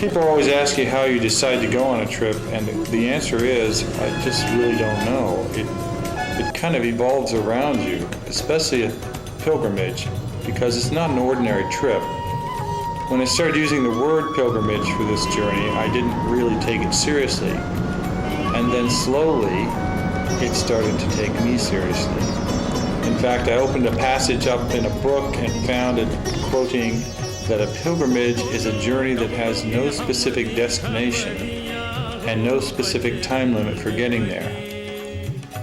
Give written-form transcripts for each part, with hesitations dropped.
People always ask you how you decide to go on a trip, and the answer is, I just really don't know. It kind of evolves around you, especially a pilgrimage, because it's not an ordinary trip. When I started using the word pilgrimage for this journey, I didn't really take it seriously. And then slowly, it started to take me seriously. In fact, I opened a passage up in a book and found it quoting that a pilgrimage is a journey that has no specific destination and no specific time limit for getting there.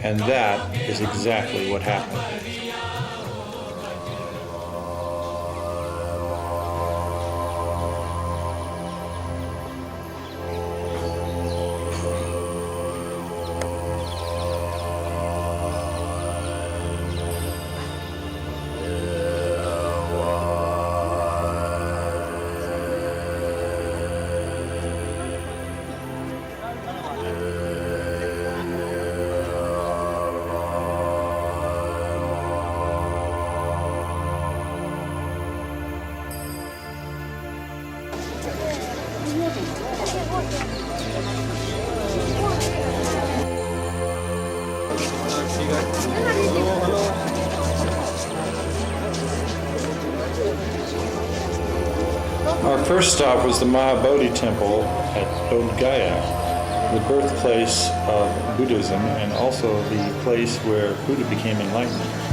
And that is exactly what happened. Our first stop was the Mahabodhi Temple at Bodh Gaya, the birthplace of Buddhism and also the place where Buddha became enlightened.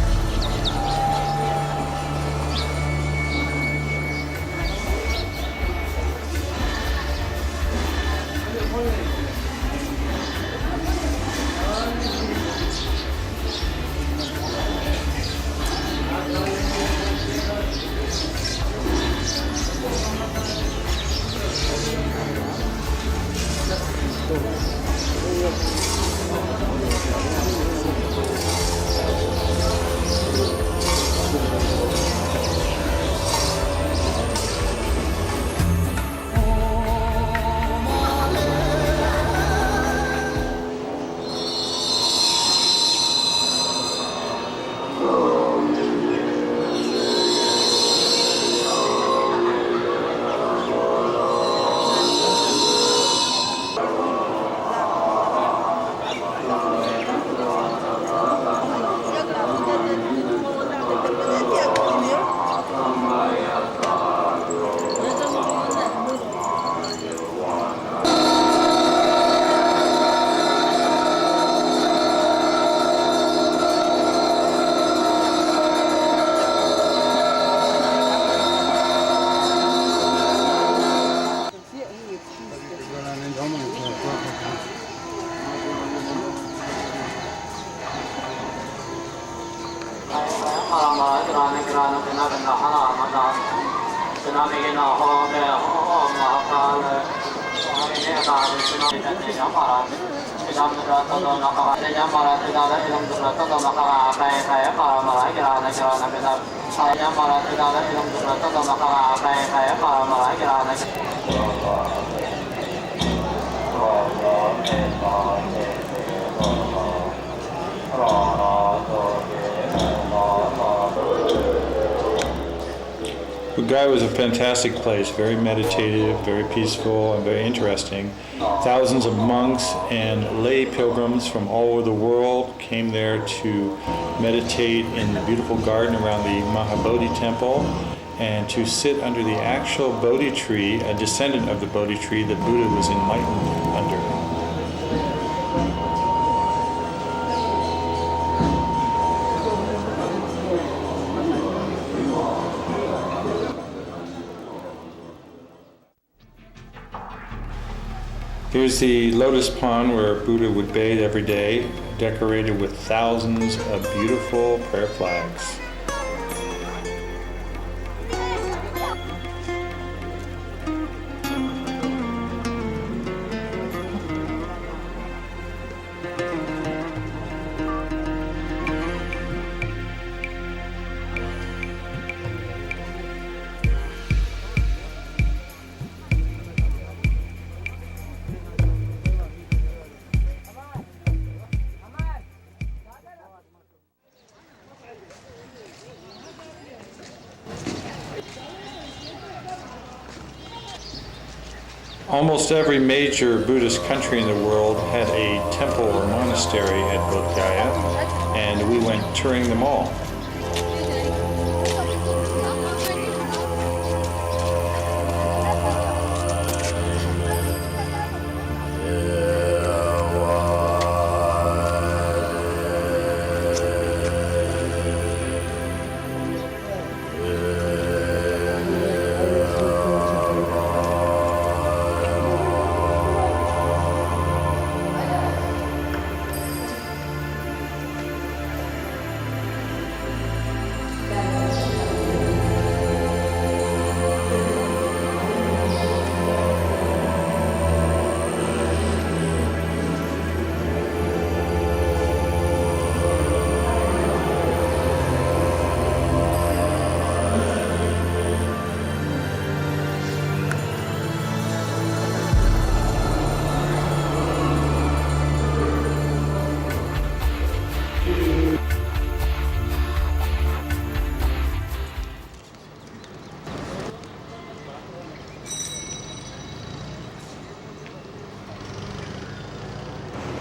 Gaya was a fantastic place, very meditative, very peaceful, and very interesting. Thousands of monks and lay pilgrims from all over the world came there to meditate in the beautiful garden around the Mahabodhi temple and to sit under the actual Bodhi tree, a descendant of the Bodhi tree that Buddha was enlightened under. Here's the lotus pond where Buddha would bathe every day, decorated with thousands of beautiful prayer flags. Almost every major Buddhist country in the world had a temple or monastery at Bodh Gaya, and we went touring them all.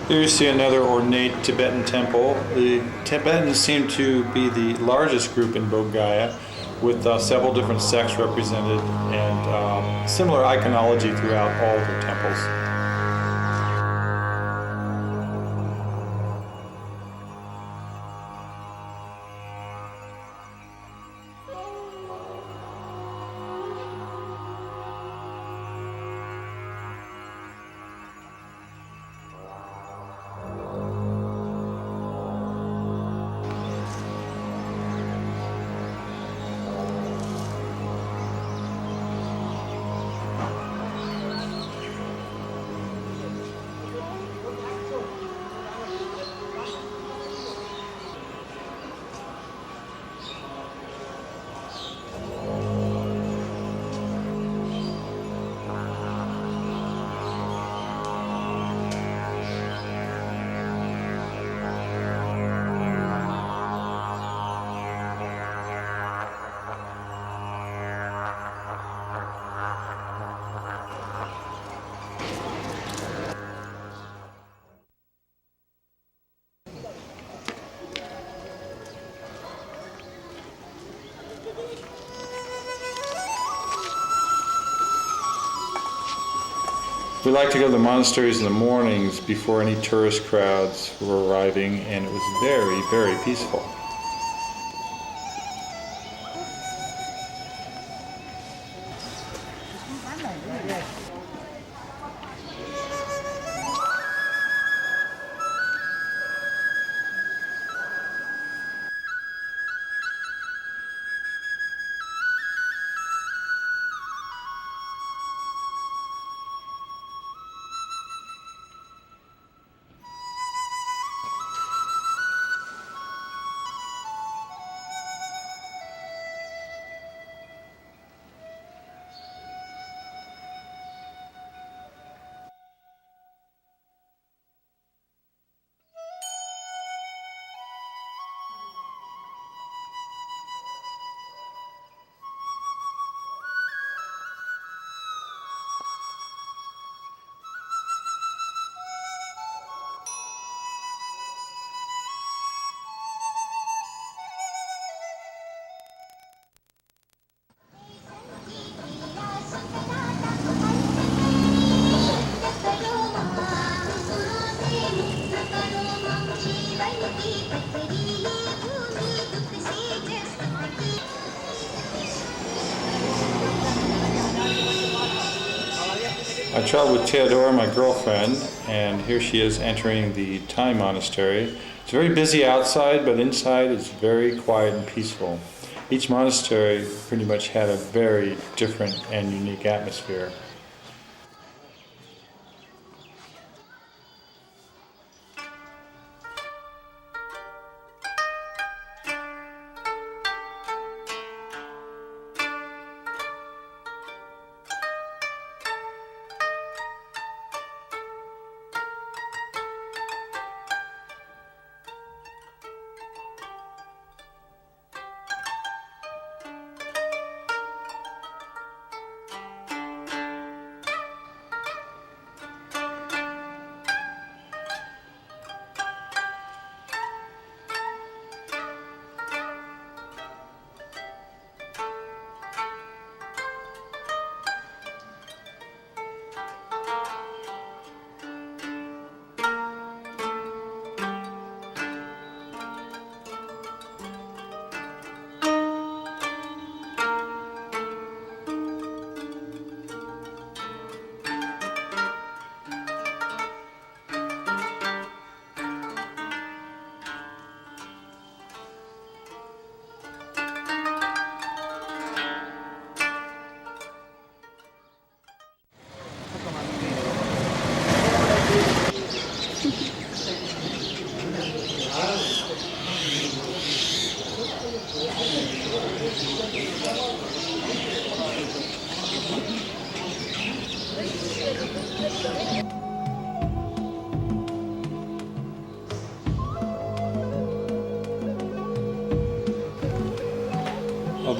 Here you see another ornate Tibetan temple. The Tibetans seem to be the largest group in Bodh Gaya, with several different sects represented and similar iconology throughout all the temples. We like to go to the monasteries in the mornings before any tourist crowds were arriving, and it was very, very peaceful. I traveled with Theodora, my girlfriend, and here she is entering the Thai monastery. It's very busy outside, but inside it's very quiet and peaceful. Each monastery pretty much had a very different and unique atmosphere.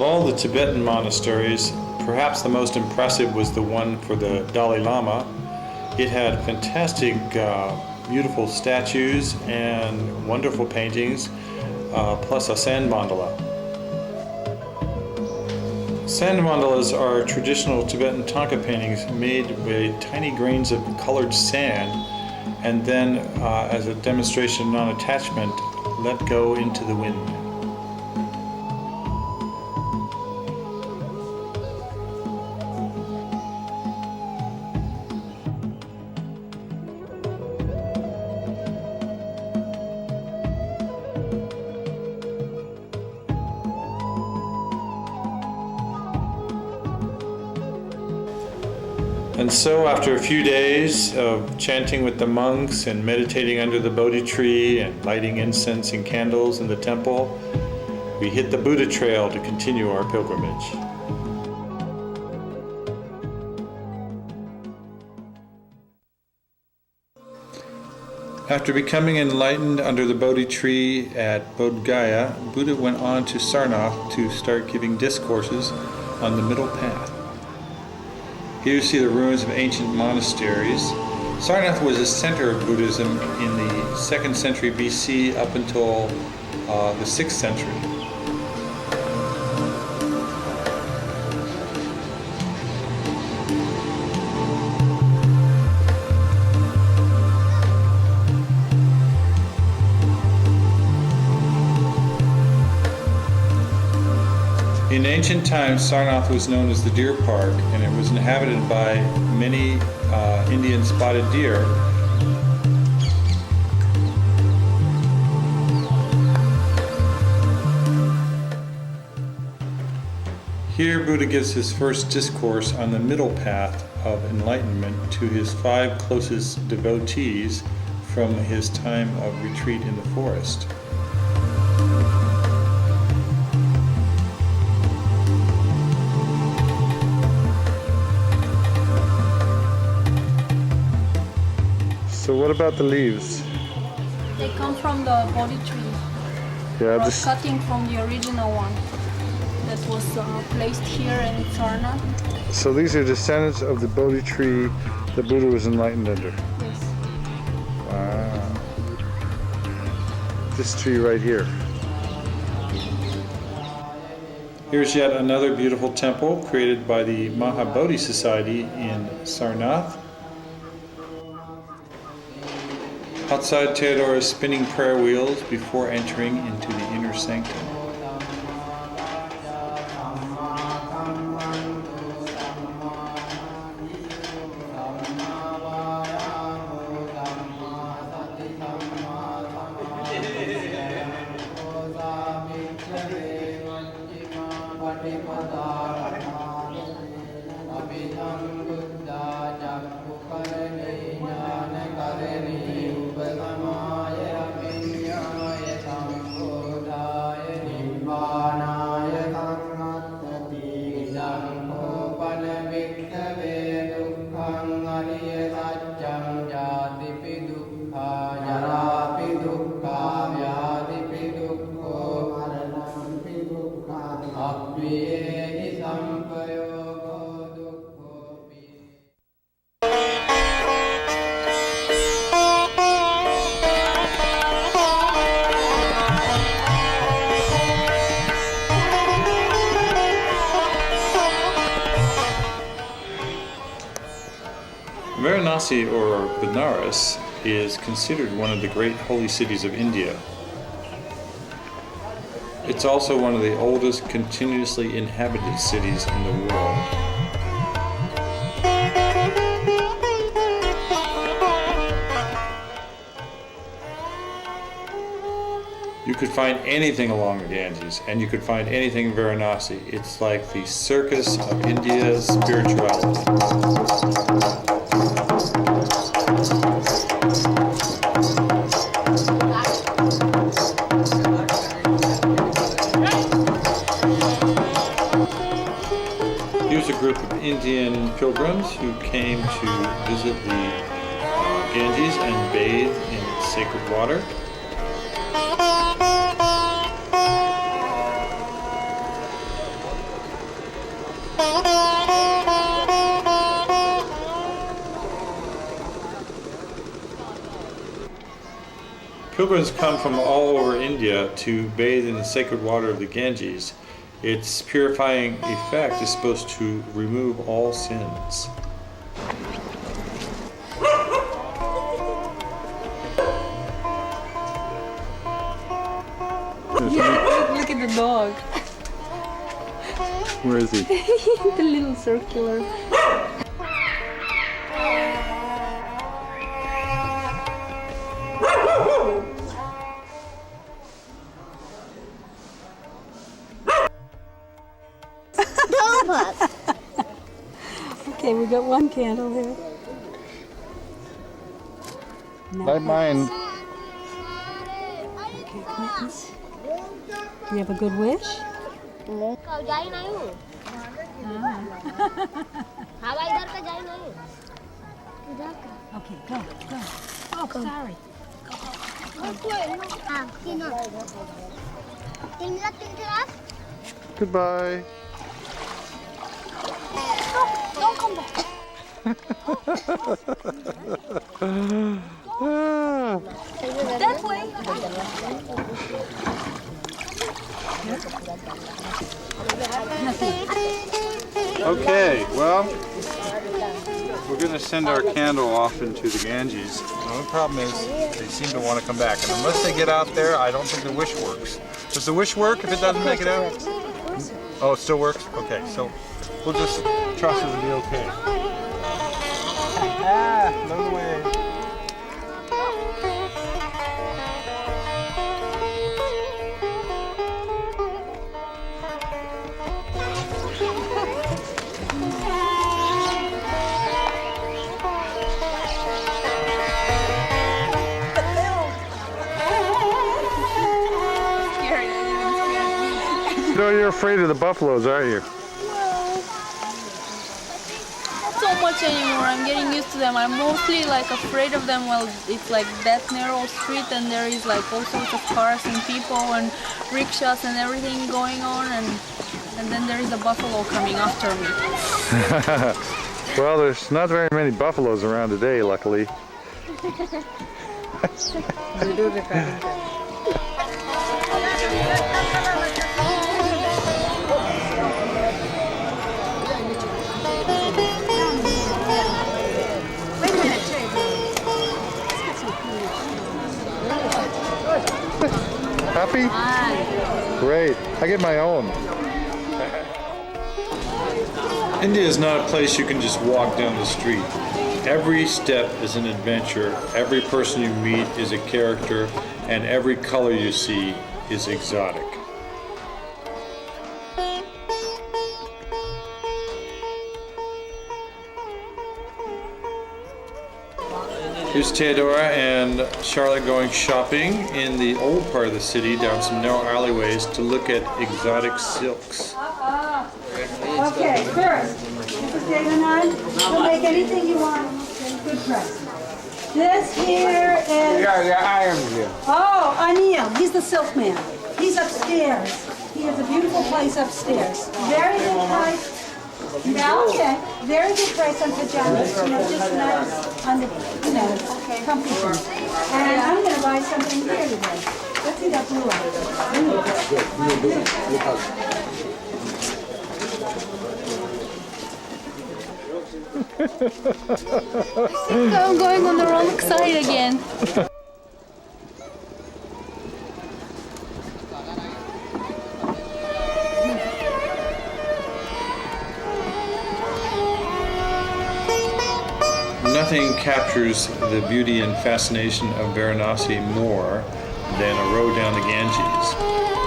all the Tibetan monasteries, perhaps the most impressive was the one for the Dalai Lama. It had fantastic, beautiful statues and wonderful paintings, plus a sand mandala. Sand mandalas are traditional Tibetan Thangka paintings made with tiny grains of colored sand, and then, as a demonstration of non-attachment, let go into the wind. And so after a few days of chanting with the monks and meditating under the Bodhi tree and lighting incense and candles in the temple, we hit the Buddha trail to continue our pilgrimage. After becoming enlightened under the Bodhi tree at Bodh Gaya, Buddha went on to Sarnath to start giving discourses on the middle path. Here you see the ruins of ancient monasteries. Sarnath was a center of Buddhism in the 2nd century BC up until the 6th century. In ancient times, Sarnath was known as the Deer Park, and it was inhabited by many Indian spotted deer. Here, Buddha gives his first discourse on the middle path of enlightenment to his 5 closest devotees from his time of retreat in the forest. So what about the leaves? They come from the Bodhi tree. Yeah, Cutting from the original one that was placed here in Sarnath. So these are descendants of the Bodhi tree the Buddha was enlightened under. Yes. Wow. This tree right here. Here's yet another beautiful temple created by the Mahabodhi Society in Sarnath. Outside, Theodore is spinning prayer wheels before entering into the inner sanctum. Varanasi, or Benares, is considered one of the great holy cities of India. It's also one of the oldest continuously inhabited cities in the world. You could find anything along the Ganges, and you could find anything in Varanasi. It's like the circus of India's spirituality. Here's a group of Indian pilgrims who came to visit the Ganges and bathe in its sacred water. Pilgrims come from all over India to bathe in the sacred water of the Ganges. Its purifying effect is supposed to remove all sins. Look at the dog. Where is he? The little circular. Okay, we got one candle here. Light mine. Okay, Quentin's. You have a good wish? कब जाई नहीं हूँ हाँ भाई इधर का जाई नहीं इधर का Okay, go, go. Oh, sorry. हाँ तीनों तीन तरफ Goodbye. don't come back That way. Okay, well, we're going to send our candle off into the Ganges. The only problem is they seem to want to come back. And unless they get out there, I don't think the wish works. Does the wish work if it doesn't make it out? Oh, it still works? Okay, so we'll just trust it'll be okay. Blow away. You know you're afraid of the buffaloes, aren't you? Not so much anymore. I'm getting used to them. I'm mostly like afraid of them. Well, it's like that narrow street, and there is like all sorts of cars and people and rickshaws and everything going on, and then there is a buffalo coming after me. Well, there's not very many buffaloes around today, luckily. Happy? Great. I get my own. India is not a place you can just walk down the street. Every step is an adventure. Every person you meet is a character, and every color you see is exotic. Here's Theodora and Charlotte going shopping in the old part of the city down some narrow alleyways to look at exotic silks. Okay, first, this is David. You'll make anything you want in good price. This here is... Yeah, I am here. Oh, Anil, he's the silk man. He's upstairs. He has a beautiful place upstairs. Very good price. Yeah, okay. Very good price on pajamas. You know, just nice, comfy things. And I'm going to buy something here today. Let's see that blue one. I'm going on the wrong side again. Nothing captures the beauty and fascination of Varanasi more than a road down the Ganges.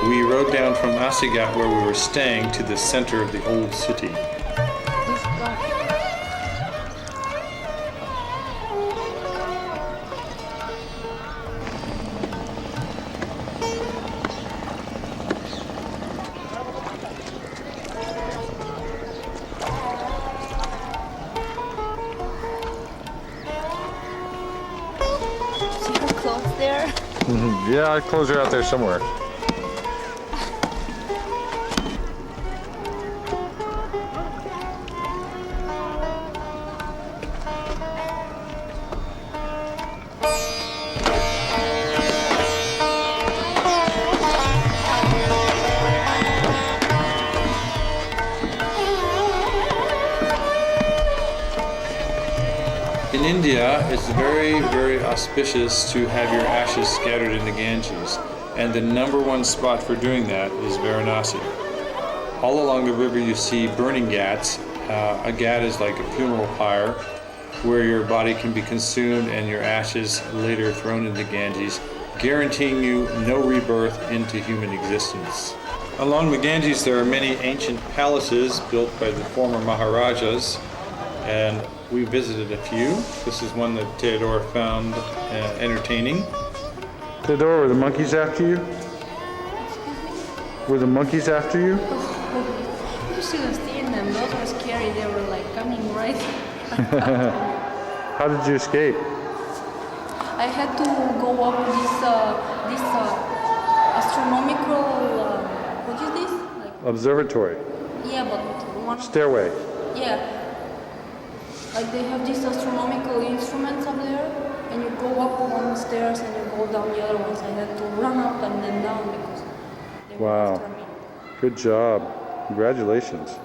We rode down from Asigat, where we were staying, to the center of the old city. There. Yeah, I'd close her out there somewhere. In India, it's very, very auspicious to have your ashes scattered in the Ganges, and the number one spot for doing that is Varanasi. All along the river you see burning ghats. A ghat is like a funeral pyre where your body can be consumed and your ashes later thrown into the Ganges, guaranteeing you no rebirth into human existence. Along the Ganges there are many ancient palaces built by the former Maharajas, and we visited a few. This is one that Theodore found entertaining. Theodore, were the monkeys after you? Were the monkeys after you? You should have seen them. Those were scary. They were like coming right. How did you escape? I had to go up this astronomical. What is this? Like, Observatory. yeah, but one. Stairway. Yeah. Like they have these astronomical instruments up there, and you go up one stairs and you go down the other ones. I had to run up and then down because they were Wow. after me. Good job. Congratulations.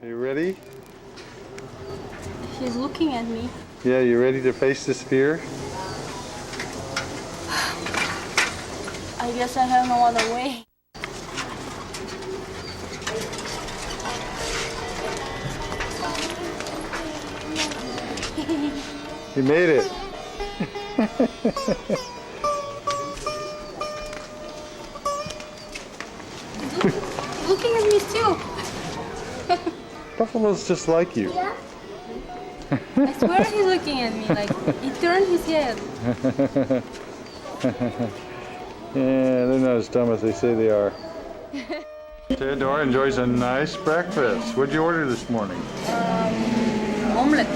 Are you ready? He's looking at me. Yeah, you ready to face this fear? I guess I have no other way. You made it. He's looking at me still. Buffalo's just like you. I swear he's looking at me. Like he turned his head. Yeah, they're not as dumb as they say they are. Theodore enjoys a nice breakfast. What'd you order this morning? Omelette.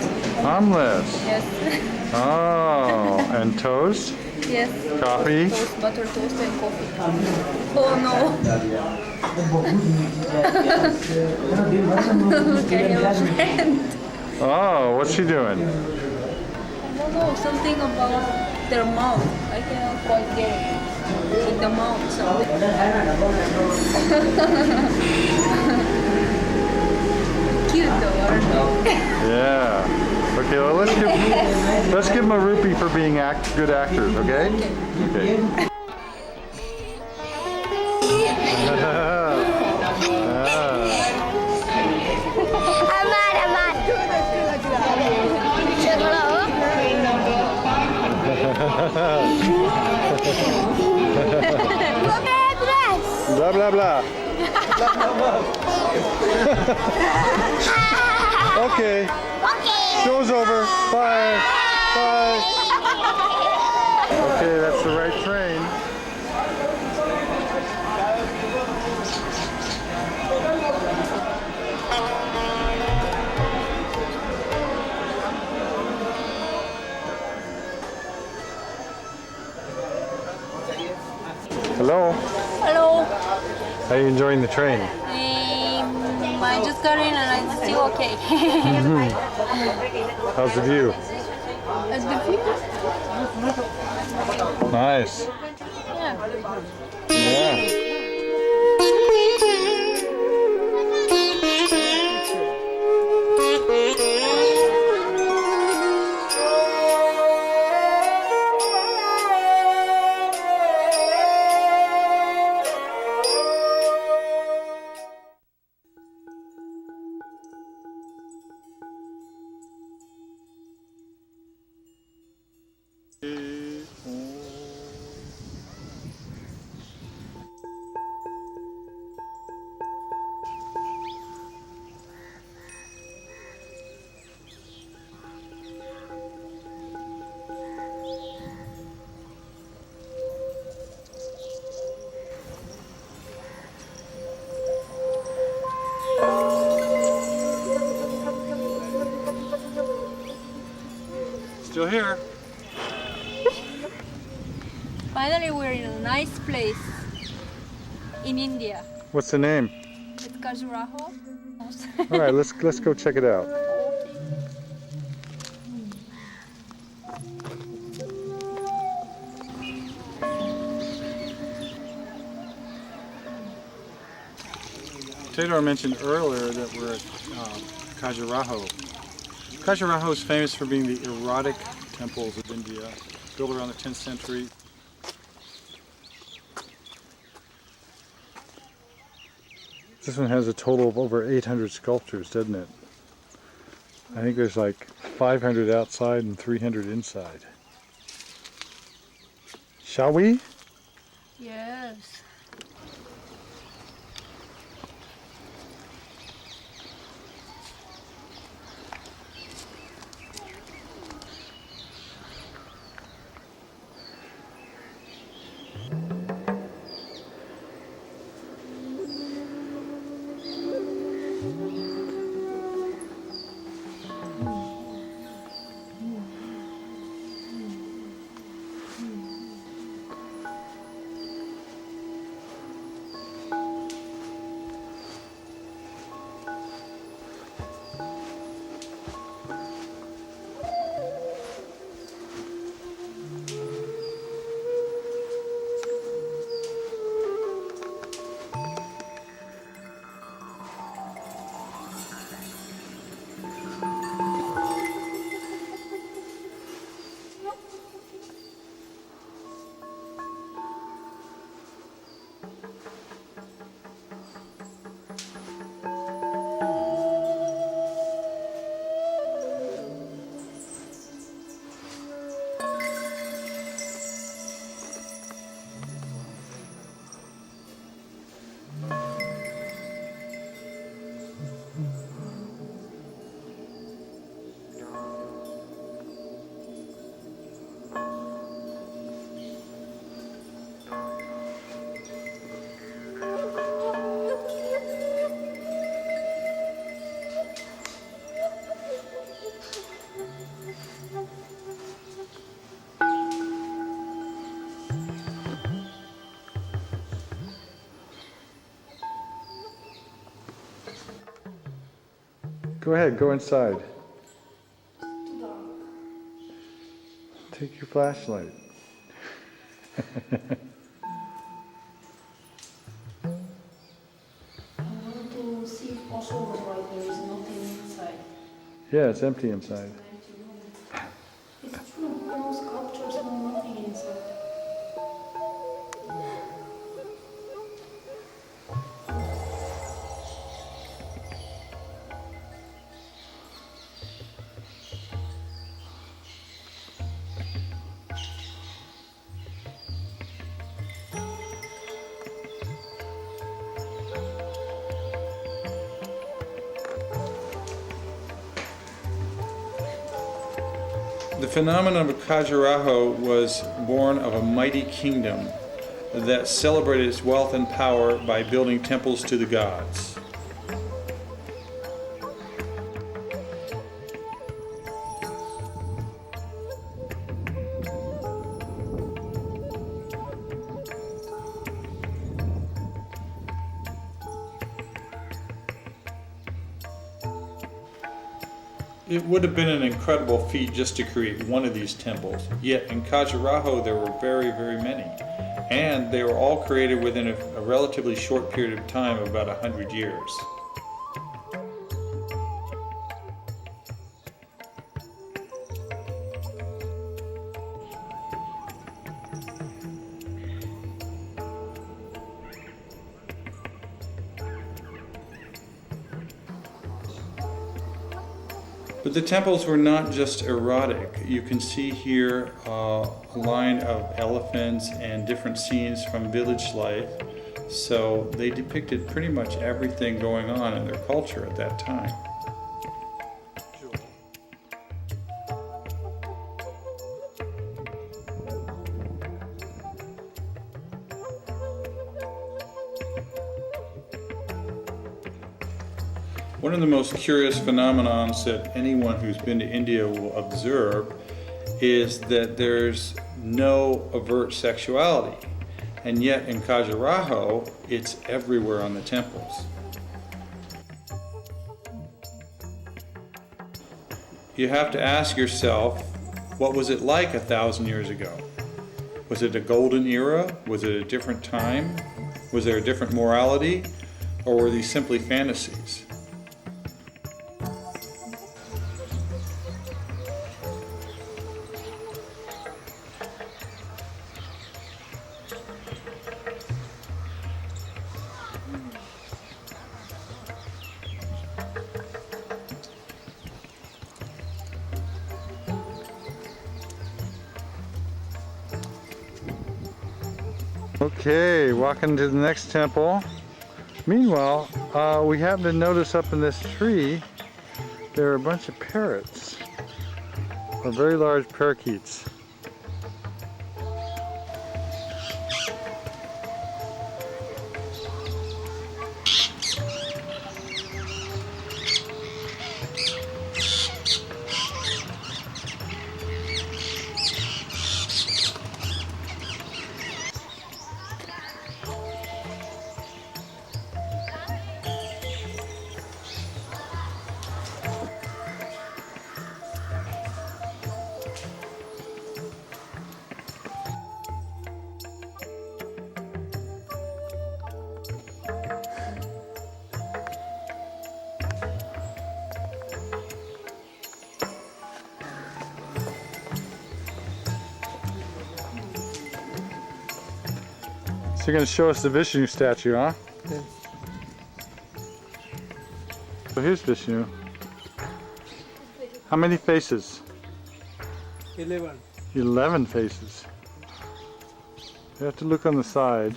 Omelette. Yes. Oh, and toast? Yes. Coffee? Toast, butter toast, and coffee. Oh no. Look, I have a friend. Oh, what's she doing? I don't know, something about their mouth. I cannot quite get it. With the mouth, something. Cute though, aren't they? Yeah. Okay, well let's give him a rupee for being good actors, okay? Okay. Blah blah blah. Okay. Show's over. Bye. Bye. Okay, that's the right train. Hello. Hello. How are you enjoying the train? I just just got in and it's still okay. How's the view? It's the view? Nice. Yeah. Yeah. Still here. Finally, we're in a nice place in India. What's the name? It's Khajuraho. All right, let's go check it out. Theodore mentioned earlier that we're at Khajuraho. Khajuraho is famous for being the erotic temples of India, built around the 10th century. This one has a total of over 800 sculptures, doesn't it? I think there's like 500 outside and 300 inside. Shall we? Yes. Go ahead, go inside. Take your flashlight. I want to see if also why there is nothing inside. Yeah, it's empty inside. It's true, no sculptures, no nothing inside. The phenomenon of Khajuraho was born of a mighty kingdom that celebrated its wealth and power by building temples to the gods. It would have been an incredible feat just to create one of these temples, yet in Khajuraho there were very, very many. And they were all created within a relatively short period of time, about 100 years. But the temples were not just erotic. You can see here a line of elephants and different scenes from village life. So they depicted pretty much everything going on in their culture at that time. One of the most curious phenomenons that anyone who's been to India will observe is that there's no overt sexuality. And yet in Khajuraho, it's everywhere on the temples. You have to ask yourself, what was it like 1,000 years ago? Was it a golden era? Was it a different time? Was there a different morality? Or were these simply fantasies? Okay, walking to the next temple. Meanwhile, we happen to notice up in this tree, there are a bunch of parrots, or very large parakeets. So you're going to show us the Vishnu statue, huh? Yes. So here's Vishnu. How many faces? 11. 11 faces. You have to look on the side.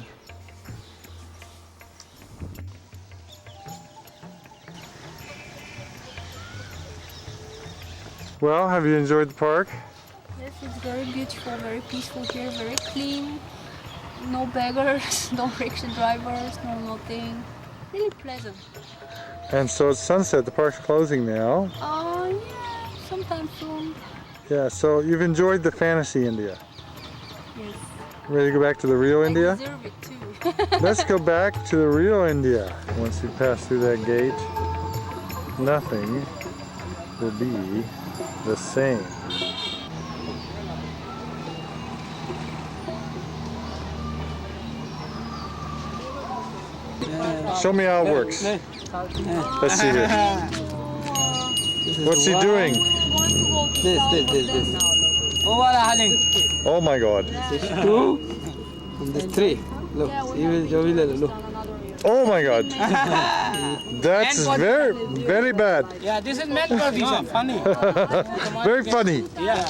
Well, have you enjoyed the park? Yes, it's very beautiful, very peaceful here, very clean. No beggars, no rickshaw drivers, no nothing. Really pleasant. And so it's sunset, the park's closing now. Yeah, sometime soon. Yeah, so you've enjoyed the fantasy India. Yes. Ready to go back to the real India? I deserve it too. Let's go back to the real India. Once we pass through that gate, nothing will be the same. Show me how it works. Let's see here. What's he doing? This. Oh my God. Two. And this three. Look. Look. Oh my God. That's very bad. Yeah, this is meant for this. Funny. Very funny. Yeah.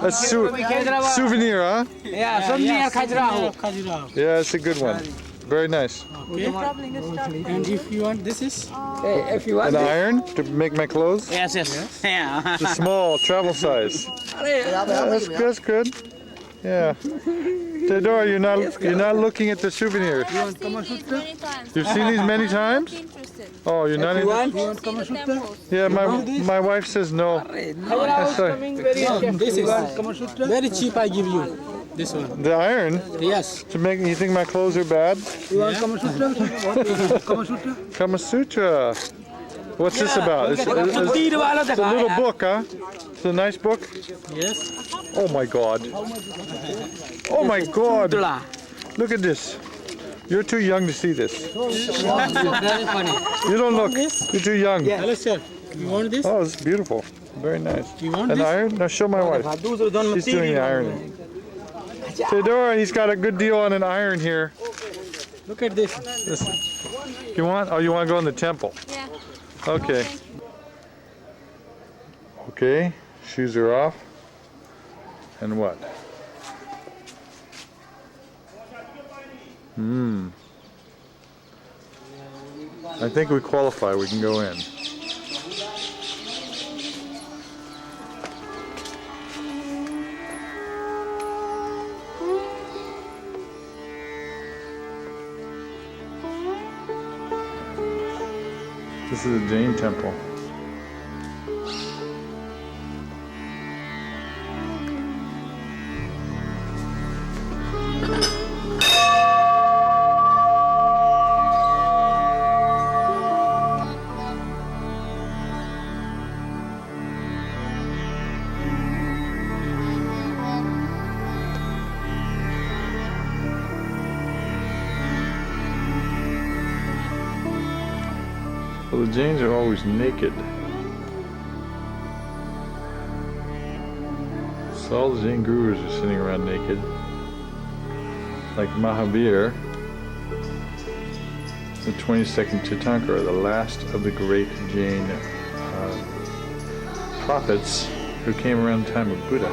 A souvenir, huh? Yeah, souvenir Khajuraho. Yeah, it's a good one. Very nice. And if you want, this is? Hey, if you want An iron to make my clothes? Yes, yes. Yeah. It's a small travel size. That's good. Yeah. Theodora, you're not looking at the souvenirs. I've seen these many times. You've seen these many times? Interested. Oh, you're not you want. Go see the temples. Yeah, my wife says no. Sorry. This is very cheap. I give you this one. The iron Yes. to make you think my clothes are bad? You want Kama Sutra? Kama Sutra? Kama Sutra. What's this about? It's a little book, huh? It's a nice book. Yes. Oh my God. Oh my God. Look at this. You're too young to see this. Very funny. You don't look. You're too young. Hello, sir. You want this? Oh, it's beautiful. Very nice. You want An this? iron? Now show my wife. She's doing the ironing. Theodora, he's got a good deal on an iron here. Look at this. You want? Oh, you want to go in the temple? Yeah. Okay. Okay. Shoes are off. And what? I think we qualify. We can go in. This is a Jain temple. Well, the Jains are always naked. So all the Jain gurus are sitting around naked. Like Mahavir, the 22nd Tirthankara, the last of the great Jain prophets who came around the time of Buddha.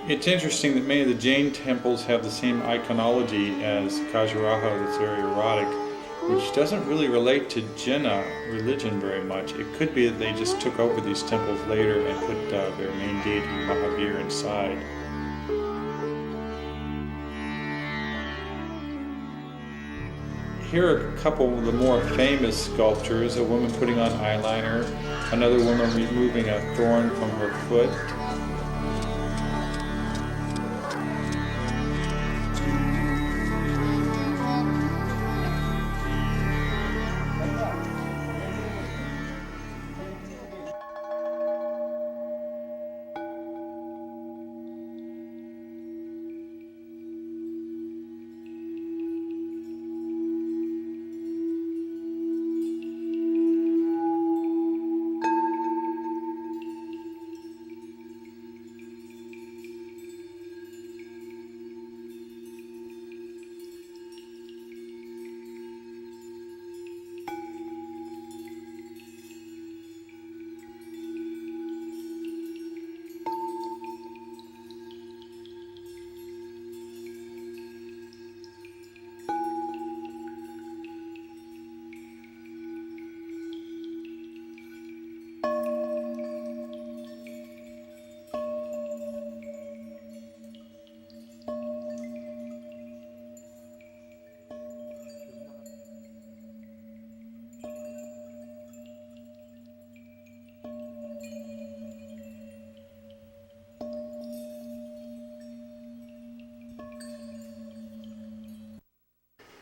It's interesting that many of the Jain temples have the same iconology as Khajuraho, that's very erotic, which doesn't really relate to Jaina religion very much. It could be that they just took over these temples later and put their main deity Mahavir inside. Here are a couple of the more famous sculptures, a woman putting on eyeliner, another woman removing a thorn from her foot.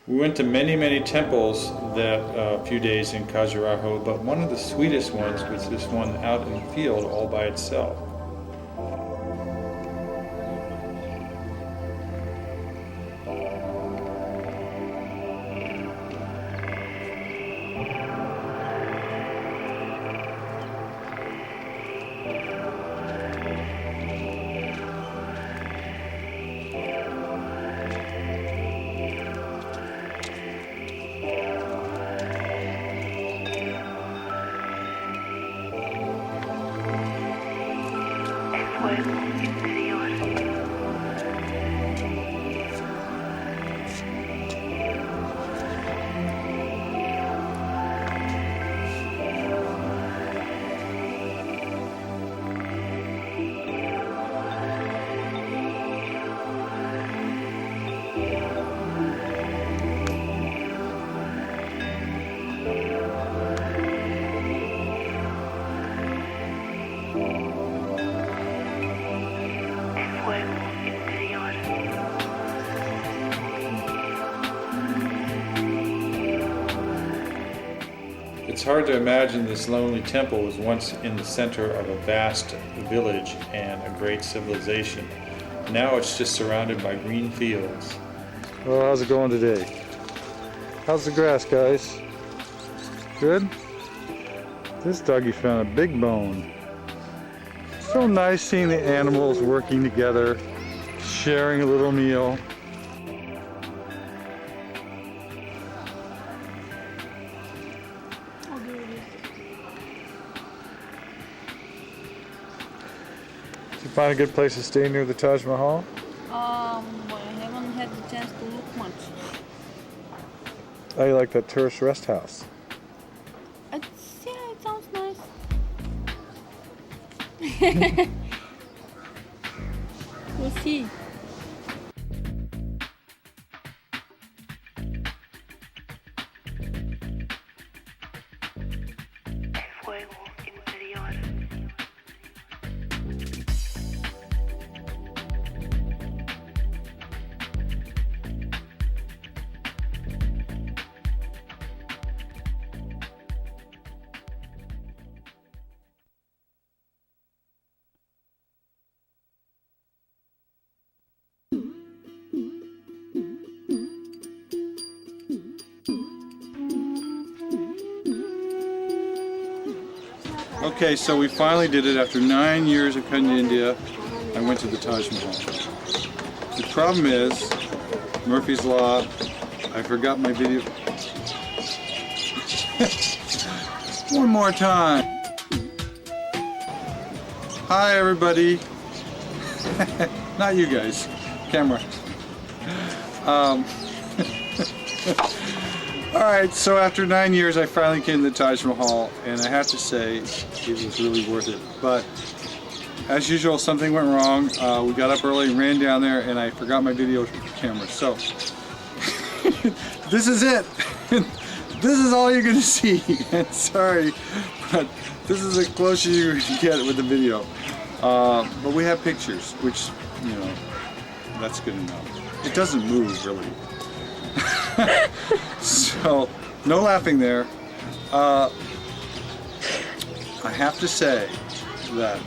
We went to many temples that few days in Khajuraho, but one of the sweetest ones was this one out in the field all by itself. It's hard to imagine this lonely temple was once in the center of a vast village and a great civilization. Now it's just surrounded by green fields. Well, how's it going today? How's the grass, guys? Good? This doggy found a big bone. So nice seeing the animals working together, sharing a little meal. Did you find a good place to stay near the Taj Mahal? I haven't had the chance to look much. Oh, you like that tourist rest house? Yeah, it sounds nice. We'll see. Okay, so we finally did it after 9 years of coming to India. I went to the Taj Mahal. The problem is, Murphy's Law, I forgot my video. One more time. Hi everybody. Not you guys, camera. Alright, so after 9 years I finally came to the Taj Mahal, and I have to say it was really worth it. But as usual, something went wrong. We got up early and ran down there, and I forgot my video camera. So this is it. This is all you're gonna see. And sorry, but this is as close as you can get with the video. But we have pictures, which, you know, that's good enough. It doesn't move really. So, no laughing there. I have to say that,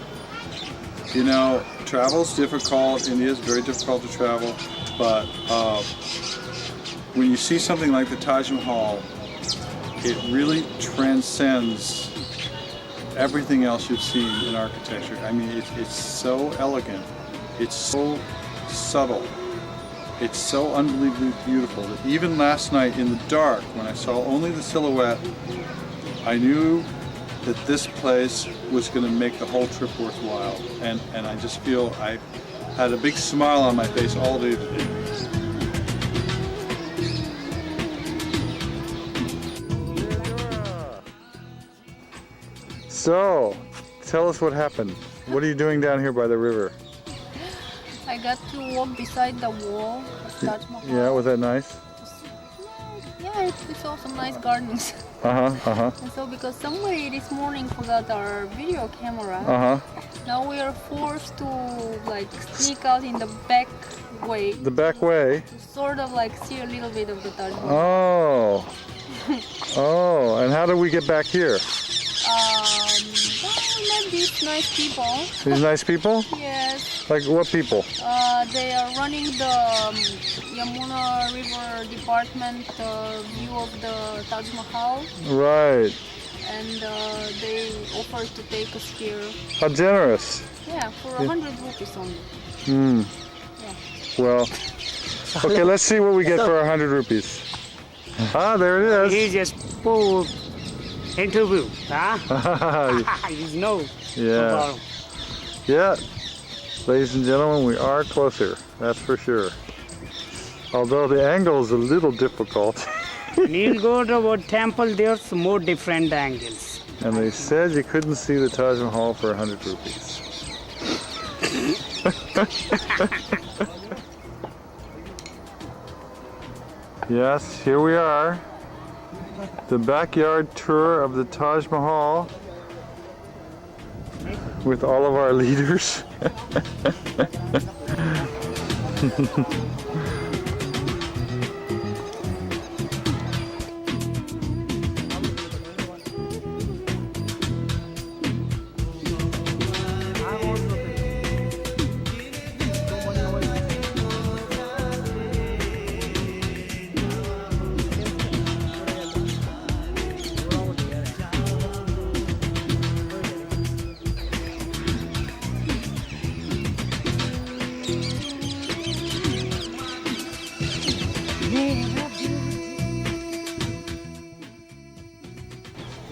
you know, travel's difficult. India is very difficult to travel, but when you see something like the Taj Mahal, it really transcends everything else you've seen in architecture. I mean, it's so elegant, it's so subtle, it's so unbelievably beautiful that even last night in the dark, when I saw only the silhouette, I knew that this place was going to make the whole trip worthwhile. And I just feel I had a big smile on my face all day today. So, tell us what happened. What are you doing down here by the river? I got to walk beside the wall of Taj Mahal. Yeah, was that nice? Yeah, we saw some nice gardens. And so because somebody this morning forgot our video camera, now we are forced to like sneak out in the back way. The back way? To sort of like see a little bit of the Taj Mahal. Oh, and how did we get back here? Well, we met these nice people. These nice people? Yes. Like what people? They are running the Yamuna River Department view of the Taj Mahal. Right. And they offered to take us here. How generous. Yeah, for 100 rupees only. Yeah. Well, okay, let's see what we get for 100 rupees. Ah, there it is. He just pulled interview. He's no. Yeah. Yeah. Ladies and gentlemen, we are closer. That's for sure. Although the angle is a little difficult. You'll go to a temple, there's more different angles. And they said you couldn't see the Taj Mahal for 100 rupees. Yes, here we are. The backyard tour of the Taj Mahal with all of our leaders.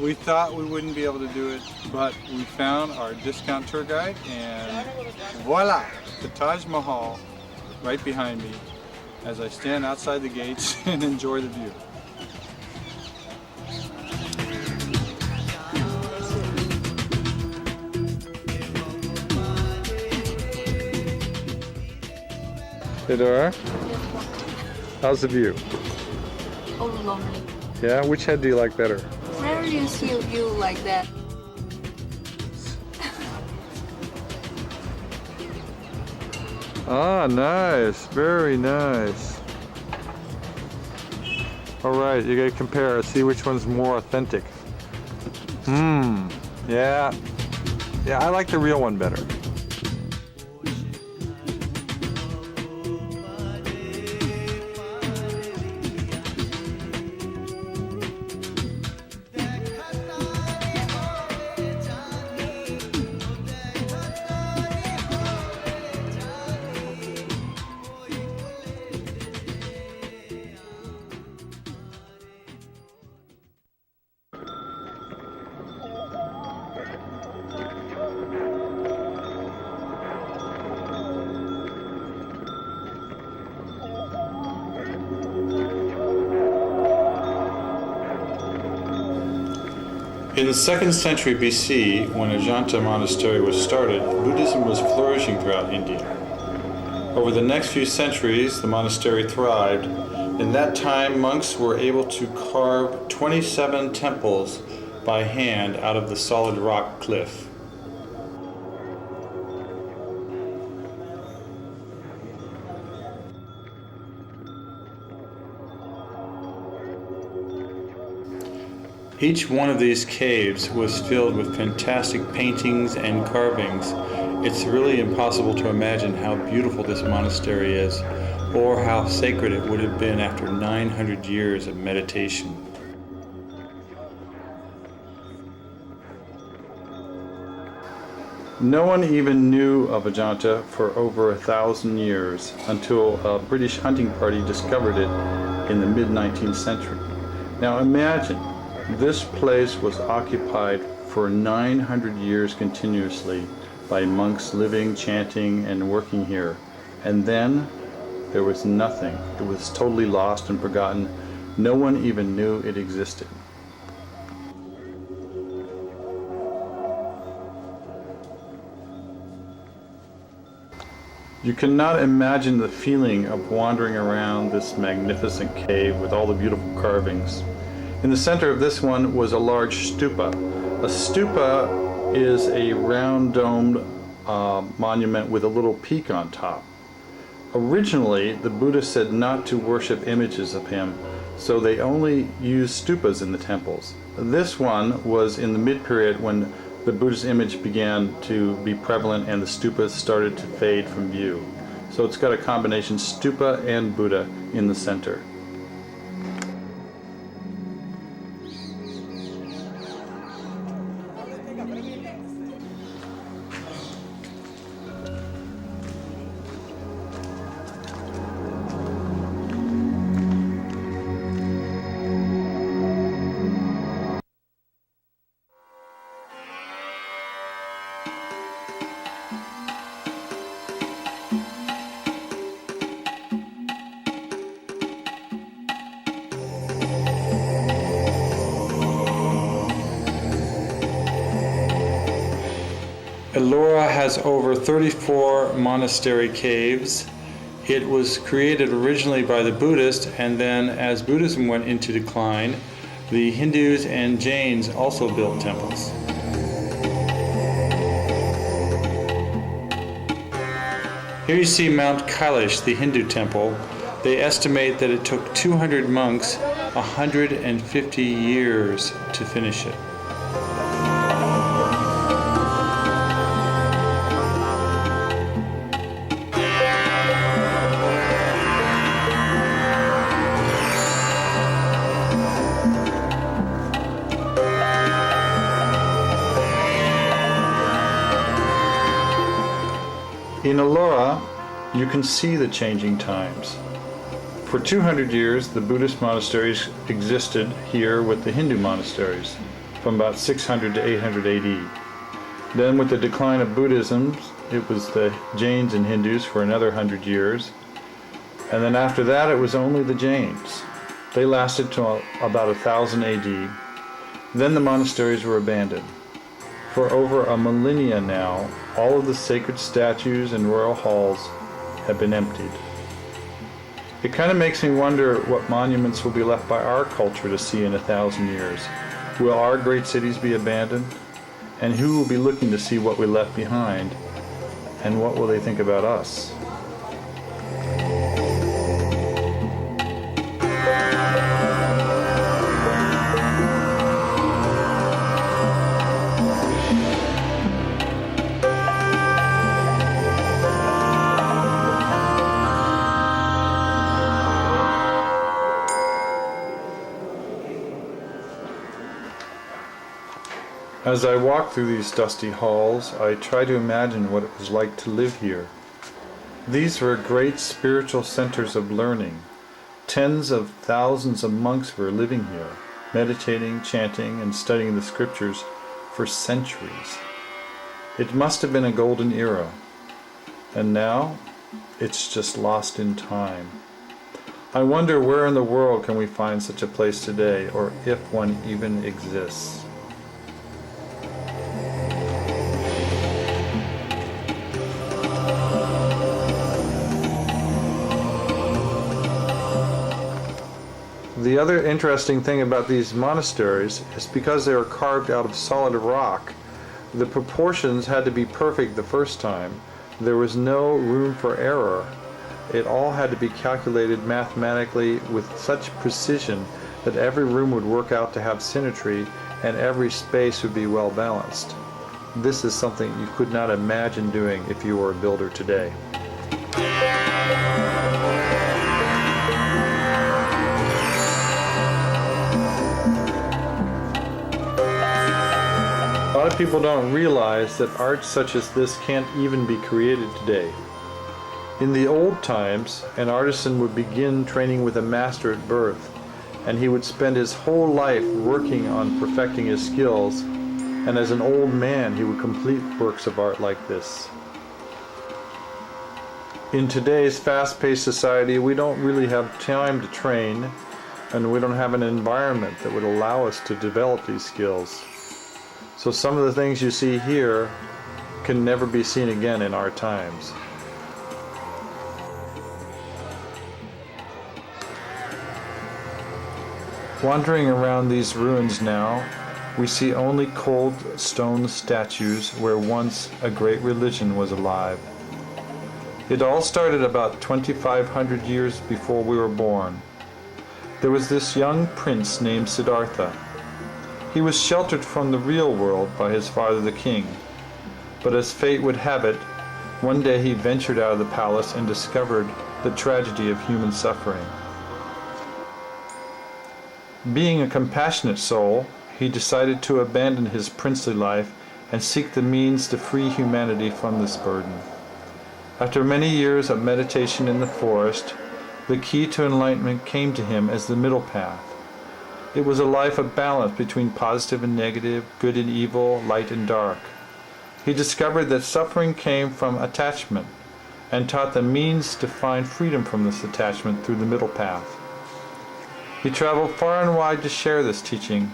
We thought we wouldn't be able to do it, but we found our discount tour guide, and voila, the Taj Mahal right behind me as I stand outside the gates and enjoy the view. Hey Dora, how's the view? Oh, lovely. Yeah, which head do you like better? Whenever you see a view like that. Ah, nice, very nice. All right, you gotta compare, see which one's more authentic. Yeah, I like the real one better. In the 2nd century BC, when Ajanta Monastery was started, Buddhism was flourishing throughout India. Over the next few centuries, the monastery thrived. In that time, monks were able to carve 27 temples by hand out of the solid rock cliff. Each one of these caves was filled with fantastic paintings and carvings. It's really impossible to imagine how beautiful this monastery is, or how sacred it would have been after 900 years of meditation. No one even knew of Ajanta for over 1,000 years until a British hunting party discovered it in the mid-19th century. Now imagine, this place was occupied for 900 years continuously by monks living, chanting, and working here. And then there was nothing. It was totally lost and forgotten. No one even knew it existed. You cannot imagine the feeling of wandering around this magnificent cave with all the beautiful carvings. In the center of this one was a large stupa. A stupa is a round domed monument with a little peak on top. Originally, the Buddha said not to worship images of him, so they only used stupas in the temples. This one was in the mid-period when the Buddha's image began to be prevalent and the stupas started to fade from view. So it's got a combination stupa and Buddha in the center. Ellora has over 34 monastery caves. It was created originally by the Buddhists, and then as Buddhism went into decline, the Hindus and Jains also built temples. Here you see Mount Kailash, the Hindu temple. They estimate that it took 200 monks 150 years to finish it. In Ellora, you can see the changing times. For 200 years, the Buddhist monasteries existed here with the Hindu monasteries. from about 600 to 800 AD. Then with the decline of Buddhism, it was the Jains and Hindus for another 100 years. And then after that, it was only the Jains. They lasted till about 1000 AD. Then the monasteries were abandoned. For over a millennia now, all of the sacred statues and royal halls have been emptied. It kind of makes me wonder what monuments will be left by our culture to see in 1,000 years. Will our great cities be abandoned? And who will be looking to see what we left behind? And what will they think about us? As I walk through these dusty halls, I try to imagine what it was like to live here. These were great spiritual centers of learning. Tens of thousands of monks were living here, meditating, chanting, and studying the scriptures for centuries. It must have been a golden era. And now, it's just lost in time. I wonder where in the world can we find such a place today, or if one even exists. The other interesting thing about these monasteries is because they were carved out of solid rock, the proportions had to be perfect the first time. There was no room for error. It all had to be calculated mathematically with such precision that every room would work out to have symmetry and every space would be well balanced. This is something you could not imagine doing if you were a builder today. A lot of people don't realize that art such as this can't even be created today. In the old times, an artisan would begin training with a master at birth, and he would spend his whole life working on perfecting his skills, and as an old man he would complete works of art like this. In today's fast-paced society, we don't really have time to train, and we don't have an environment that would allow us to develop these skills. So some of the things you see here can never be seen again in our times. Wandering around these ruins now, we see only cold stone statues where once a great religion was alive. It all started about 2,500 years before we were born. There was this young prince named Siddhartha. He was sheltered from the real world by his father the king, but as fate would have it, one day he ventured out of the palace and discovered the tragedy of human suffering. Being a compassionate soul, he decided to abandon his princely life and seek the means to free humanity from this burden. After many years of meditation in the forest, the key to enlightenment came to him as the middle path. It was a life of balance between positive and negative, good and evil, light and dark. He discovered that suffering came from attachment and taught the means to find freedom from this attachment through the middle path. He traveled far and wide to share this teaching,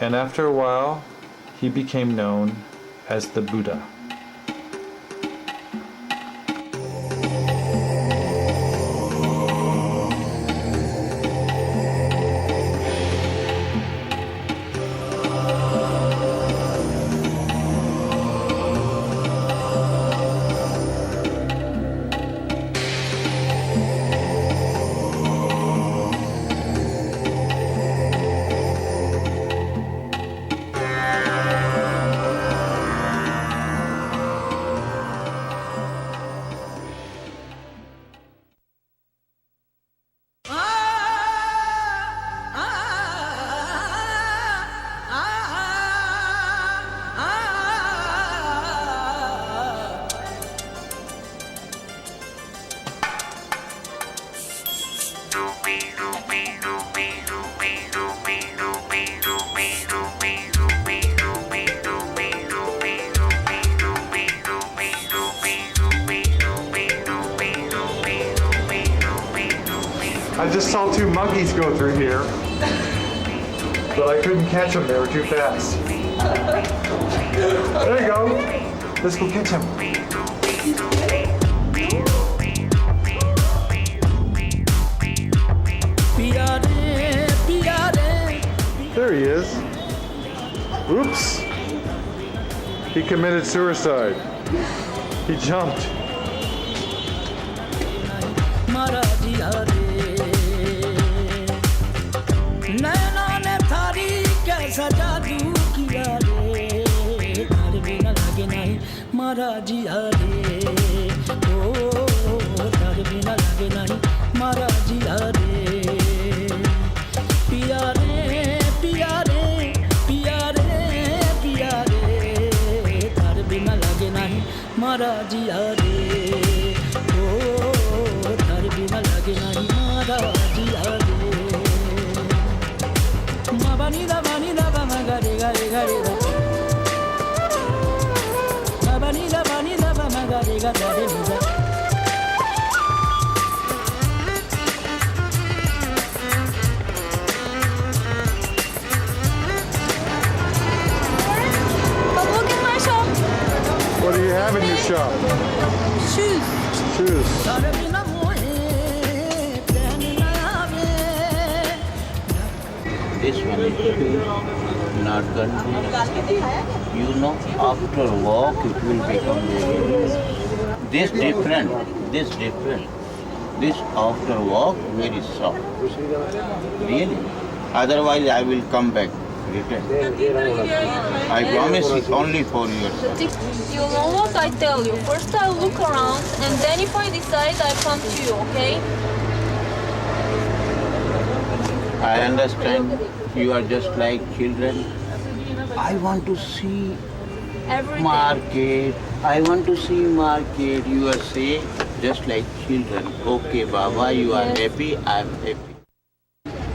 and after a while, he became known as the Buddha. just saw two monkeys go through here, but I couldn't catch them. They were too fast. There you go. Let's go catch him. There he is. Oops. He committed suicide. He jumped. But look at my shop. What do you have in your shop? Shoes. Shoes. This one is shoes, not gun. You know, after walk it will become very. This different. This after walk very soft. Really. Otherwise I will come back. Return. I promise it's only for yourself. You know what I tell you? First I look around and then if I decide I come to you, okay? I understand you are just like children. I want to see Everything. market. I want to see market. You are say just like children. Okay, Baba, you are happy. I am happy.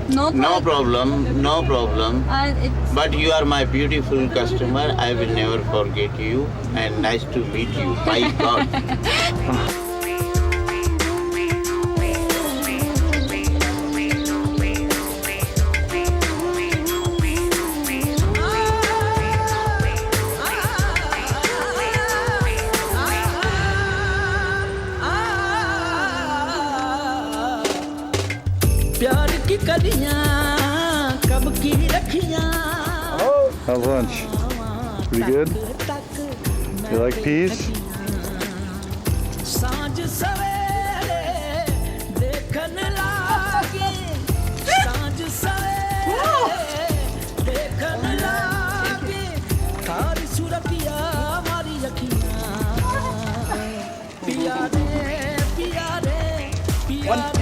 Not No like, problem. No problem. it's But you are my beautiful customer. I will never forget you. And nice to meet you. My God. How's lunch? Pretty good? You like peas?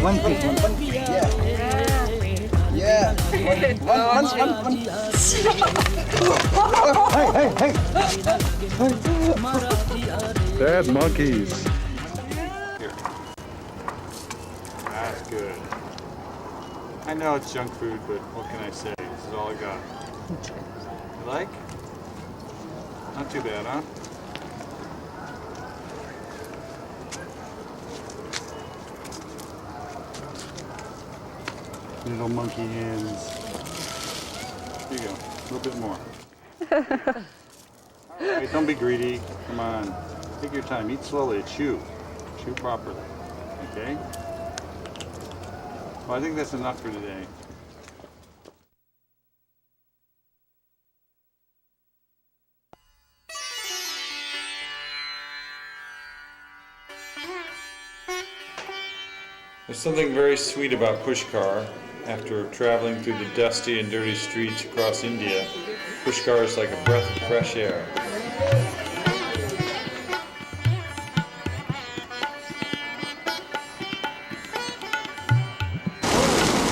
One piece. Yeah. One. Hey. Bad monkeys. That's good. I know it's junk food, but what can I say? This is all I got. You like? Not too bad, huh? Little monkey hands. Here you go. A little bit more. All right, don't be greedy. Come on. Take your time. Eat slowly. Chew. Chew properly. Okay? Well, I think that's enough for today. There's something very sweet about Pushkar. After traveling through the dusty and dirty streets across India, Pushkar is like a breath of fresh air.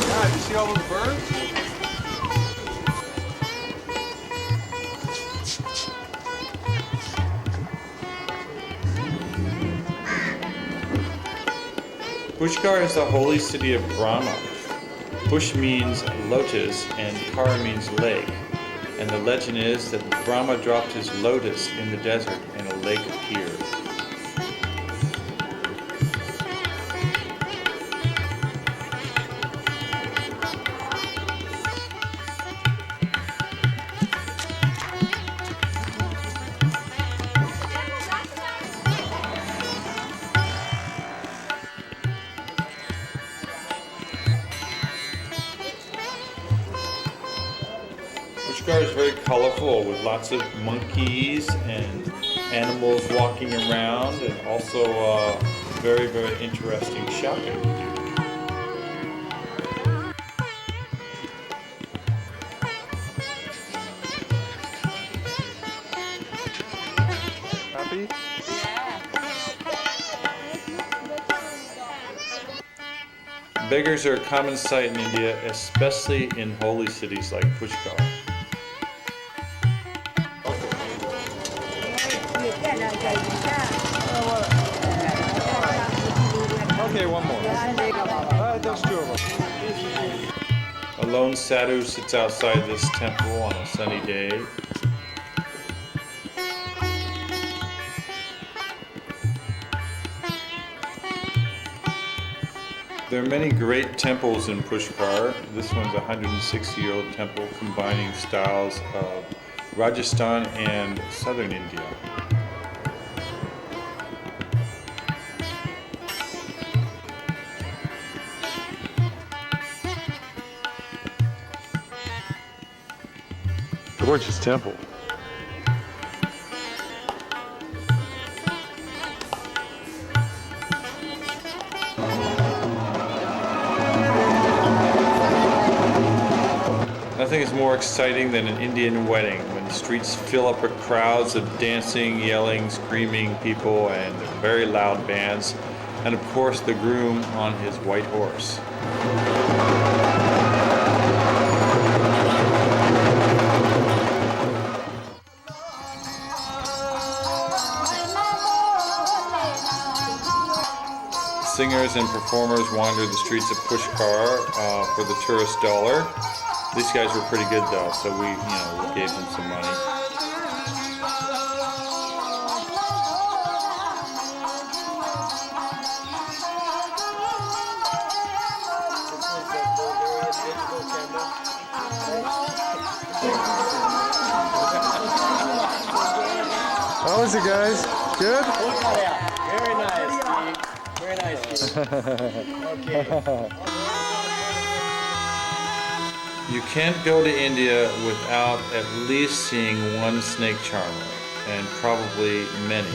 God, you see all those birds? Pushkar is the holy city of Brahma. Push means lotus and Kar means lake. And the legend is that Brahma dropped his lotus in the desert and a lake appeared. Pushkar is very colorful with lots of monkeys and animals walking around, and also very, very interesting shopping to do. Happy? Beggars are a common sight in India, especially in holy cities like Pushkar. Okay, one more. There's two of them. A lone sadhu sits outside this temple on a sunny day. There are many great temples in Pushkar. This one's a 160-year-old temple combining styles of Rajasthan and southern India. Gorgeous temple. Nothing is more exciting than an Indian wedding when the streets fill up with crowds of dancing, yelling, screaming people and very loud bands, and of course the groom on his white horse. Singers and performers wandered the streets of Pushkar for the tourist dollar. These guys were pretty good though, so we gave them some money. How is it, guys? Good? Very nice, Steve. Very nice, Steve. Okay. You can't go to India without at least seeing one snake charmer, and probably many.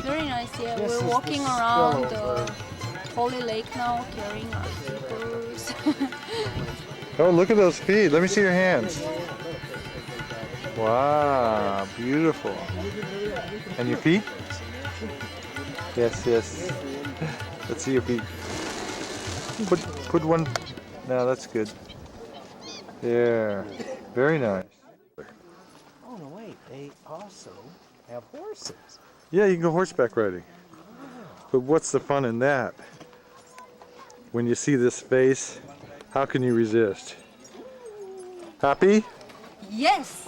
Very nice, yeah. We're walking around the holy lake now, carrying our slippers. Oh, look at those feet. Let me see your hands. Wow, beautiful. And your feet? Yes, yes. Let's see your feet. Put one. No, that's good. There. Very nice. Oh, no, wait. They also have horses. Yeah, you can go horseback riding. But what's the fun in that? When you see this face, how can you resist? Happy? Yes!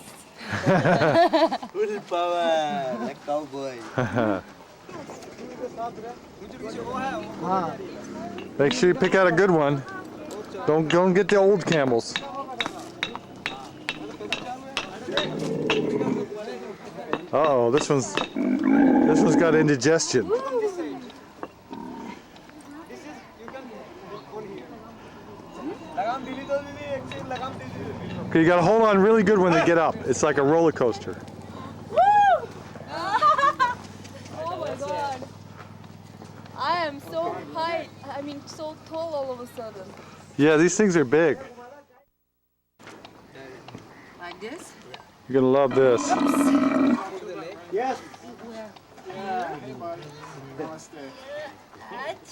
Full power, like cowboy. Make sure you pick out a good one. Don't get the old camels. Uh-oh, this one's got indigestion. Okay, you gotta hold on really good when they get up. It's like a roller coaster. Woo! Oh my god. I am so high, so tall all of a sudden. Yeah, these things are big. Like this? You're gonna love this. Yes.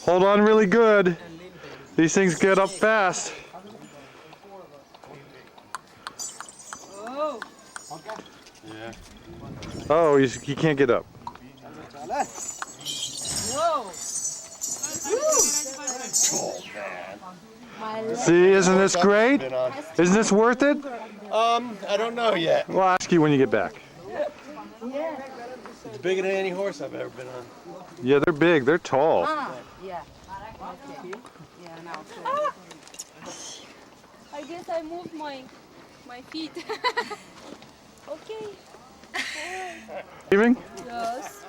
Hold on really good. These things get up fast. Oh, you can't get up. Whoa! See, isn't this great? Isn't this worth it? I don't know yet. Well, I'll ask you when you get back. It's bigger than any horse I've ever been on. Yeah, they're big. They're tall. I guess I moved my feet. Okay. Leaving? Yes.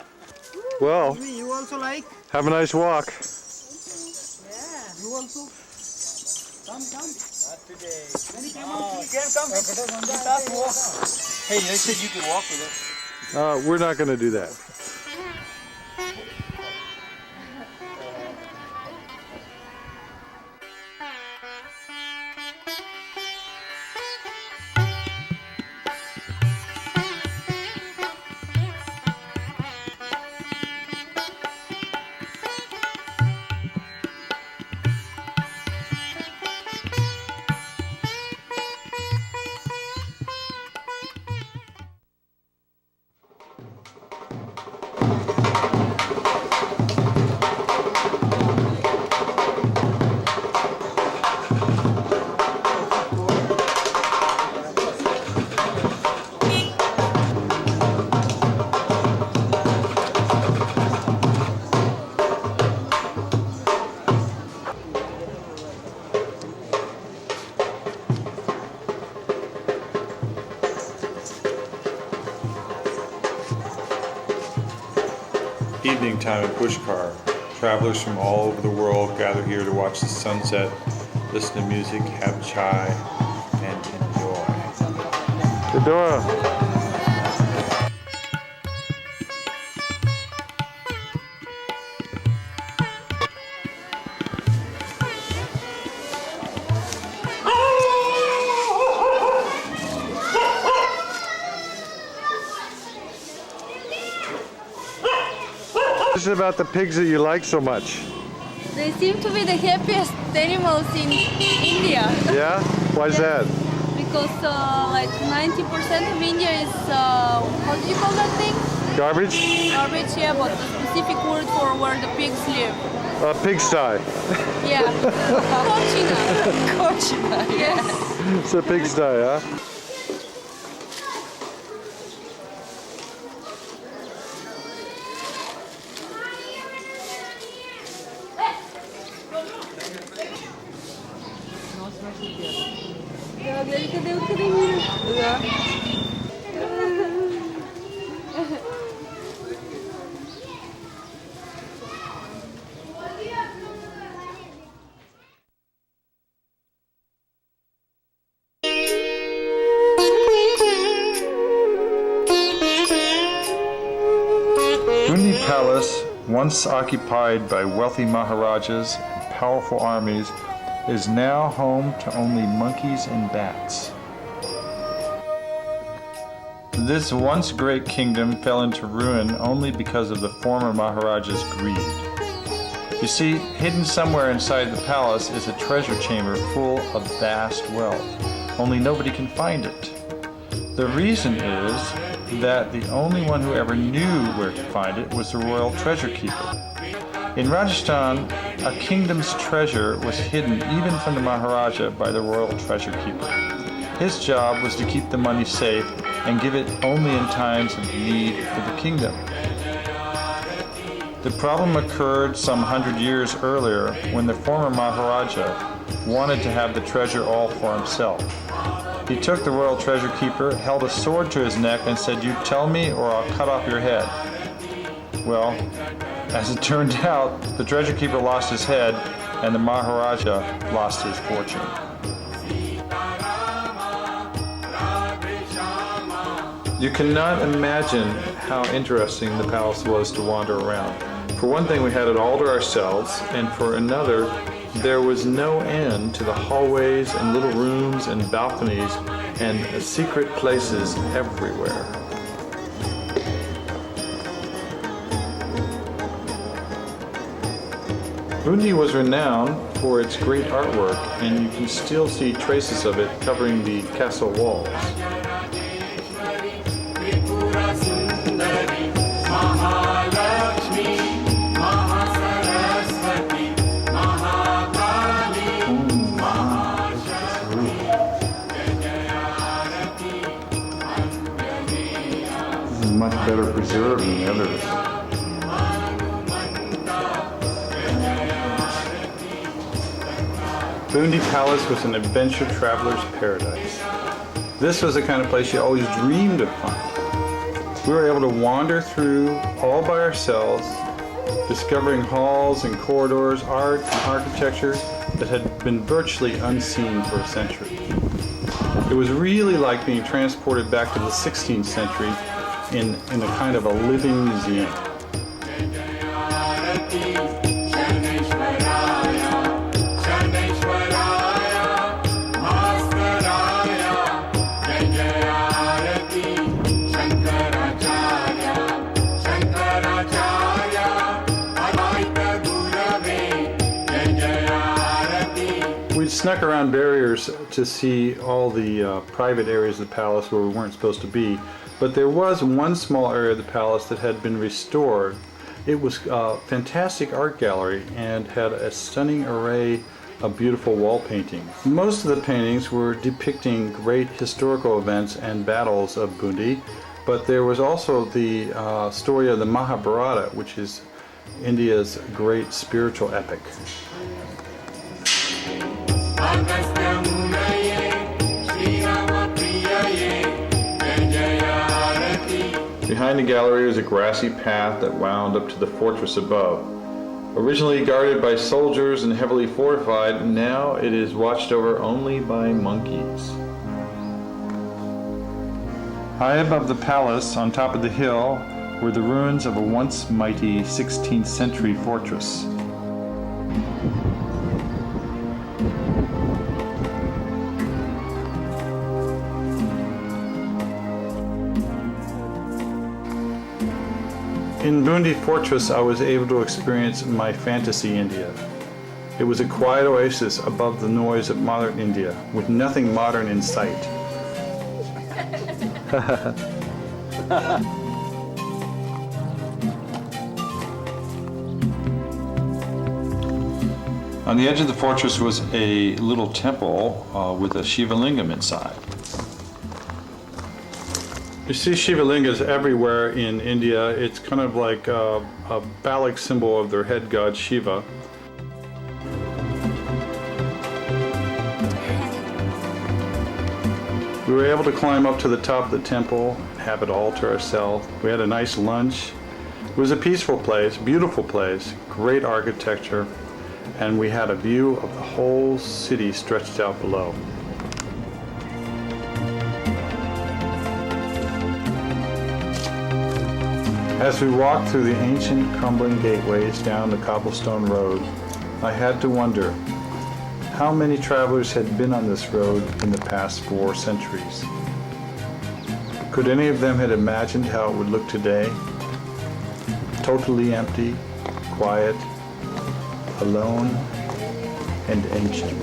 Well, You also like? have a nice walk. You also? Come. Not today. You can't come. Hey, they said you could walk with us. We're not going to do that. Evening time at Pushkar. Travelers from all over the world gather here to watch the sunset, listen to music, have chai, and enjoy. Fedora. What is it about the pigs that you like so much? They seem to be the happiest animals in India. Yeah? Why is that? Because like 90% of India is, how do you call that thing? Garbage? Garbage, yeah, but the specific word for where the pigs live. Pigsty. Yeah. Kochina. Kochina. Yes. It's a pigsty, huh? Bundi Palace, once occupied by wealthy Maharajas and powerful armies, is now home to only monkeys and bats. This once great kingdom fell into ruin only because of the former Maharaja's greed. You see, hidden somewhere inside the palace is a treasure chamber full of vast wealth, only nobody can find it. The reason is that the only one who ever knew where to find it was the royal treasure keeper. In Rajasthan, a kingdom's treasure was hidden even from the Maharaja by the royal treasure keeper. His job was to keep the money safe and give it only in times of need for the kingdom. The problem occurred some 100 years earlier when the former Maharaja wanted to have the treasure all for himself. He took the royal treasure keeper, held a sword to his neck, and said, "You tell me or I'll cut off your head." Well, as it turned out, the treasure keeper lost his head and the Maharaja lost his fortune. You cannot imagine how interesting the palace was to wander around. For one thing, we had it all to ourselves, and for another, there was no end to the hallways and little rooms and balconies and secret places everywhere. Bundi was renowned for its great artwork, and you can still see traces of it covering the castle walls. Mahalakshmi, Mahasaraswati, better preserved than the others. Bundi Palace was an adventure traveler's paradise. This was the kind of place you always dreamed of finding. We were able to wander through all by ourselves, discovering halls and corridors, art and architecture that had been virtually unseen for a century. It was really like being transported back to the 16th century in a kind of a living museum. We snuck around barriers to see all the private areas of the palace where we weren't supposed to be, but there was one small area of the palace that had been restored. It was a fantastic art gallery and had a stunning array of beautiful wall paintings. Most of the paintings were depicting great historical events and battles of Bundi, but there was also the story of the Mahabharata, which is India's great spiritual epic. Behind the gallery was a grassy path that wound up to the fortress above. Originally guarded by soldiers and heavily fortified, now it is watched over only by monkeys. High above the palace, on top of the hill, were the ruins of a once mighty 16th century fortress. In Bundi Fortress, I was able to experience my fantasy India. It was a quiet oasis above the noise of modern India, with nothing modern in sight. On the edge of the fortress was a little temple with a Shiva lingam inside. You see Shiva lingas everywhere in India. It's kind of like a phallic symbol of their head god Shiva. We were able to climb up to the top of the temple and have it all to ourselves. We had a nice lunch. It was a peaceful place, beautiful place, great architecture, and we had a view of the whole city stretched out below. As we walked through the ancient crumbling gateways down the cobblestone road, I had to wonder how many travelers had been on this road in the past 4 centuries. Could any of them have imagined how it would look today? Totally empty, quiet, alone, and ancient.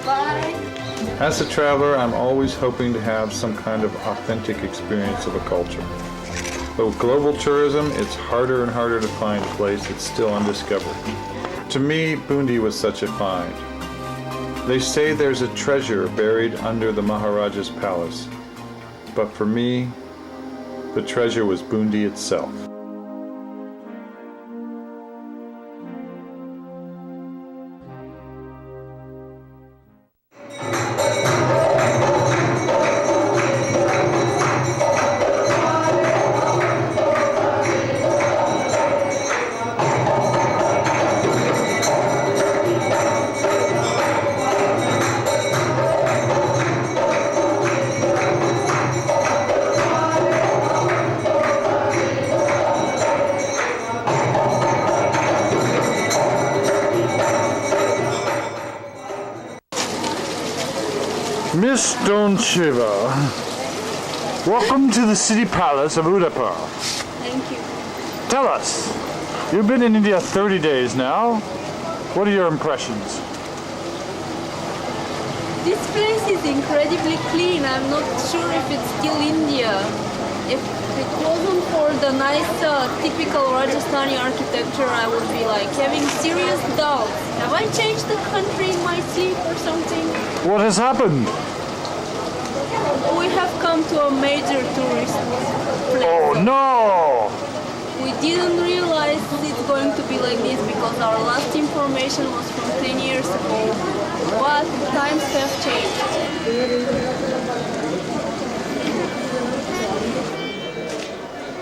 Bye. As a traveler, I'm always hoping to have some kind of authentic experience of a culture. But with global tourism, it's harder and harder to find a place that's still undiscovered. To me, Bundi was such a find. They say there's a treasure buried under the Maharaja's palace. But for me, the treasure was Bundi itself. Miss Don Shiva, welcome to the city palace of Udaipur. Thank you. Tell us, you've been in India 30 days now. What are your impressions? This place is incredibly clean. I'm not sure if it's still India. If it wasn't for the nice typical Rajasthani architecture, I would be like having serious doubts. Have I changed the country in my sleep or something? What has happened? We have come to a major tourist place. Oh no! We didn't realize it's going to be like this because our last information was from 10 years ago. But times have changed.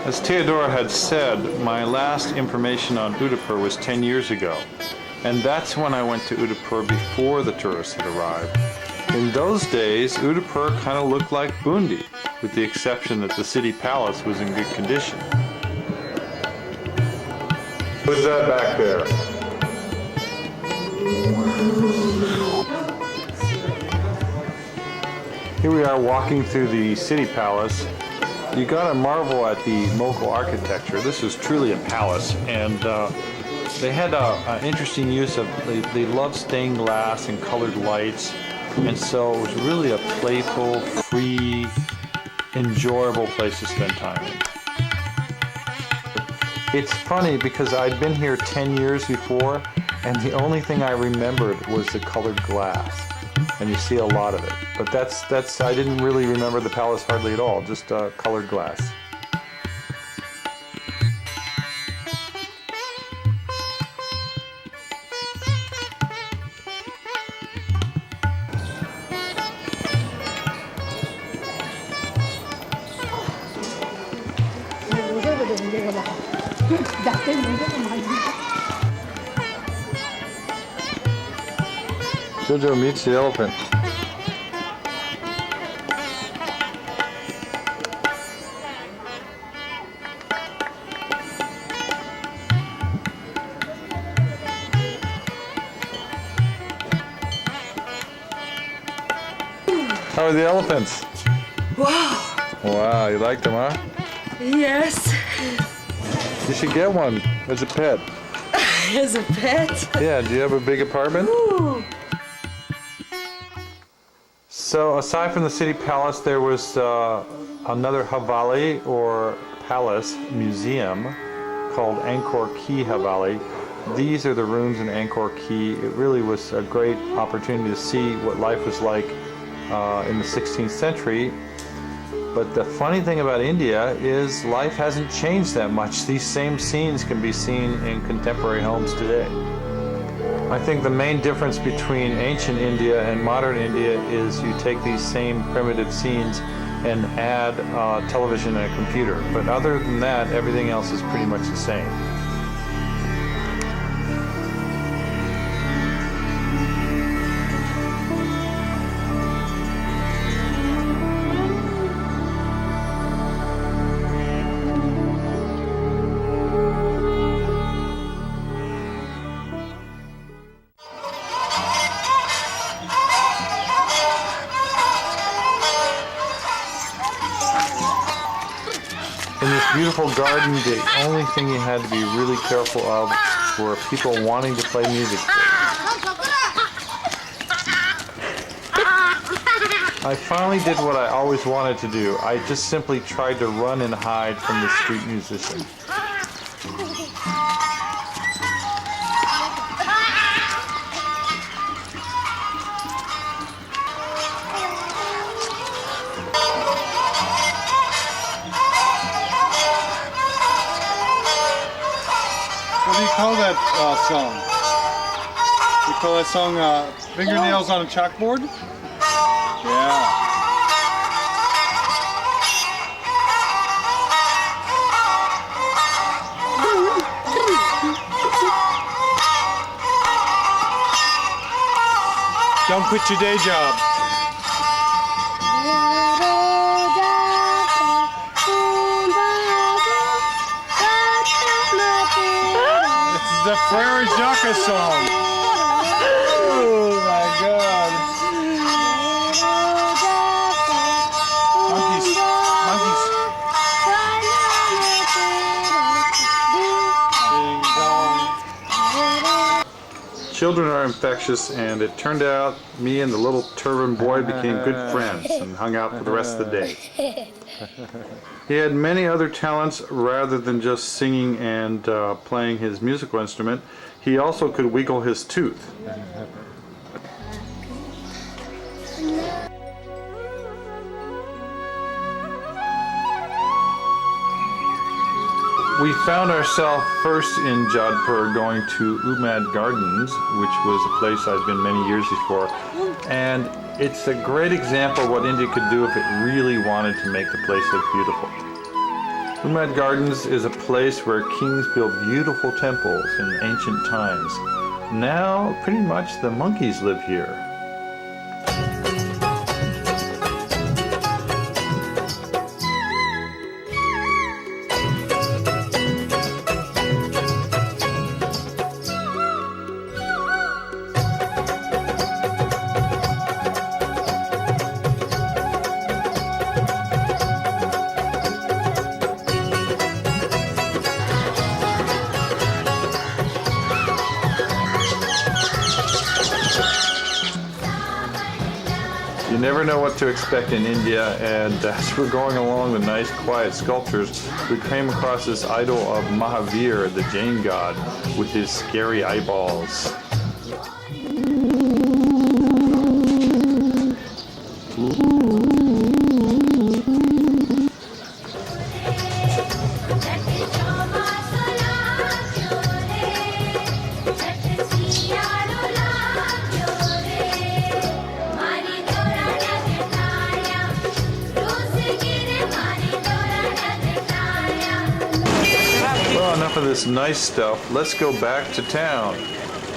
As Theodora had said, my last information on Udaipur was 10 years ago. And that's when I went to Udaipur before the tourists had arrived. In those days, Udaipur kind of looked like Bundi, with the exception that the city palace was in good condition. Who's that back there? Here we are walking through the city palace. You gotta marvel at the Mughal architecture. This is truly a palace, and they had an interesting use of, they loved stained glass and colored lights, and so it was really a playful, free, enjoyable place to spend time in. It's funny because I'd been here 10 years before, and the only thing I remembered was the colored glass. And you see a lot of it. But that's I didn't really remember the palace hardly at all, just colored glass. Jojo meets the elephant. How are the elephants? Wow! Wow, you like them, huh? Yes! You should get one as a pet. As a pet? Yeah, do you have a big apartment? Ooh. So aside from the city palace, there was another Havali, or palace museum, called Angkor Ki Havali. These are the rooms in Angkor Ki. It really was a great opportunity to see what life was like in the 16th century. But the funny thing about India is life hasn't changed that much. These same scenes can be seen in contemporary homes today. I think the main difference between ancient India and modern India is you take these same primitive scenes and add television and a computer. But other than that, everything else is pretty much the same. In this beautiful garden, the only thing you had to be really careful of were people wanting to play music. I finally did what I always wanted to do. I just simply tried to run and hide from the street musician. What do you call that song? You call that song Fingernails on a Chalkboard? Yeah. Don't quit your day job. The Frere Jacques song. Oh my God. Monkeys. Ding dong. Children are infectious, and it turned out me and the little turban boy became good friends and hung out for the rest of the day. He had many other talents rather than just singing and playing his musical instrument. He also could wiggle his tooth. we found ourselves first in Jodhpur going to Umad Gardens, which was a place I'd been many years before. And it's a great example of what India could do if it really wanted to make the place look beautiful. Umad Gardens is a place where kings built beautiful temples in ancient times. Now, pretty much the monkeys live here. You never know what to expect in India, and as we're going along the nice quiet sculptures, we came across this idol of Mahavir, the Jain god, with his scary eyeballs. Well, enough of this nice stuff. Let's go back to town.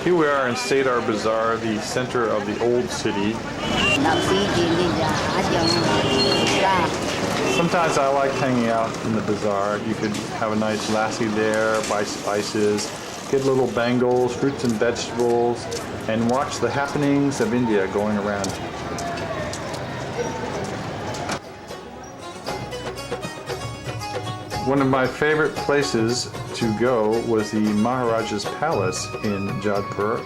Here we are in Sadar Bazaar, the center of the old city. Sometimes I like hanging out in the bazaar. You could have a nice lassi there, buy spices, get little bangles, fruits and vegetables, and watch the happenings of India going around. One of my favorite places to go was the Maharaja's Palace in Jodhpur.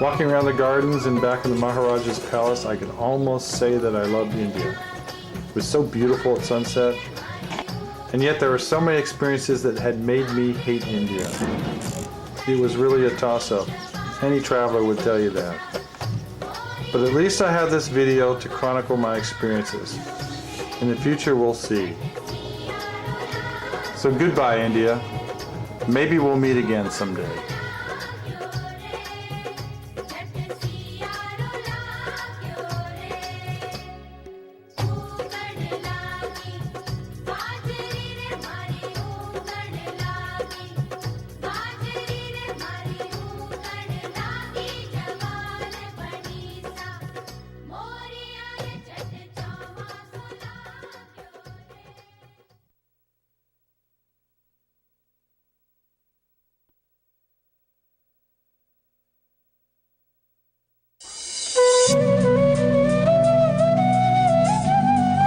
Walking around the gardens and back in the Maharaja's Palace, I can almost say that I loved India. It was so beautiful at sunset, and yet there were so many experiences that had made me hate India. It was really a toss-up. Any traveler would tell you that. But at least I have this video to chronicle my experiences. In the future, we'll see. So goodbye, India. Maybe we'll meet again someday.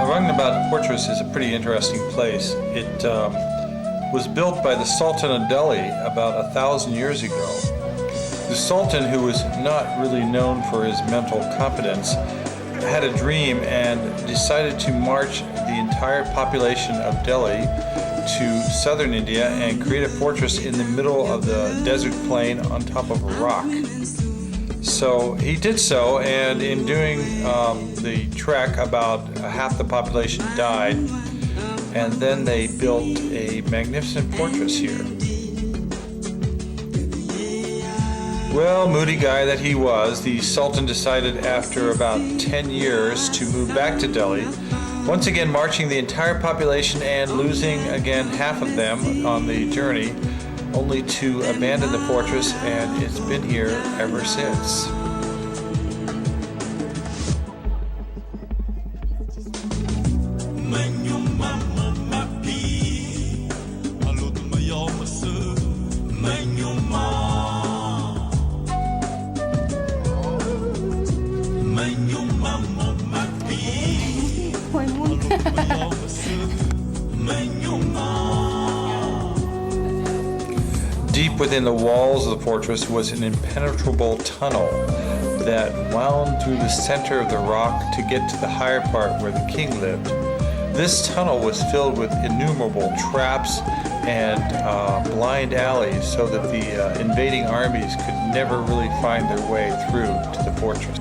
Aurangabad Fortress is a pretty interesting place. It was built by the Sultan of Delhi about 1,000 years ago. The Sultan, who was not really known for his mental competence, had a dream and decided to march the entire population of Delhi to southern India and create a fortress in the middle of the desert plain on top of a rock. So he did so, and in doing the trek, about half the population died, and then they built a magnificent fortress here. Well, moody guy that he was, the Sultan decided after about 10 years to move back to Delhi, once again marching the entire population and losing again half of them on the journey, only to abandon the fortress, and it's been here ever since. Deep within the walls of the fortress was an impenetrable tunnel that wound through the center of the rock to get to the higher part where the king lived. This tunnel was filled with innumerable traps and blind alleys so that the invading armies could never really find their way through to the fortress.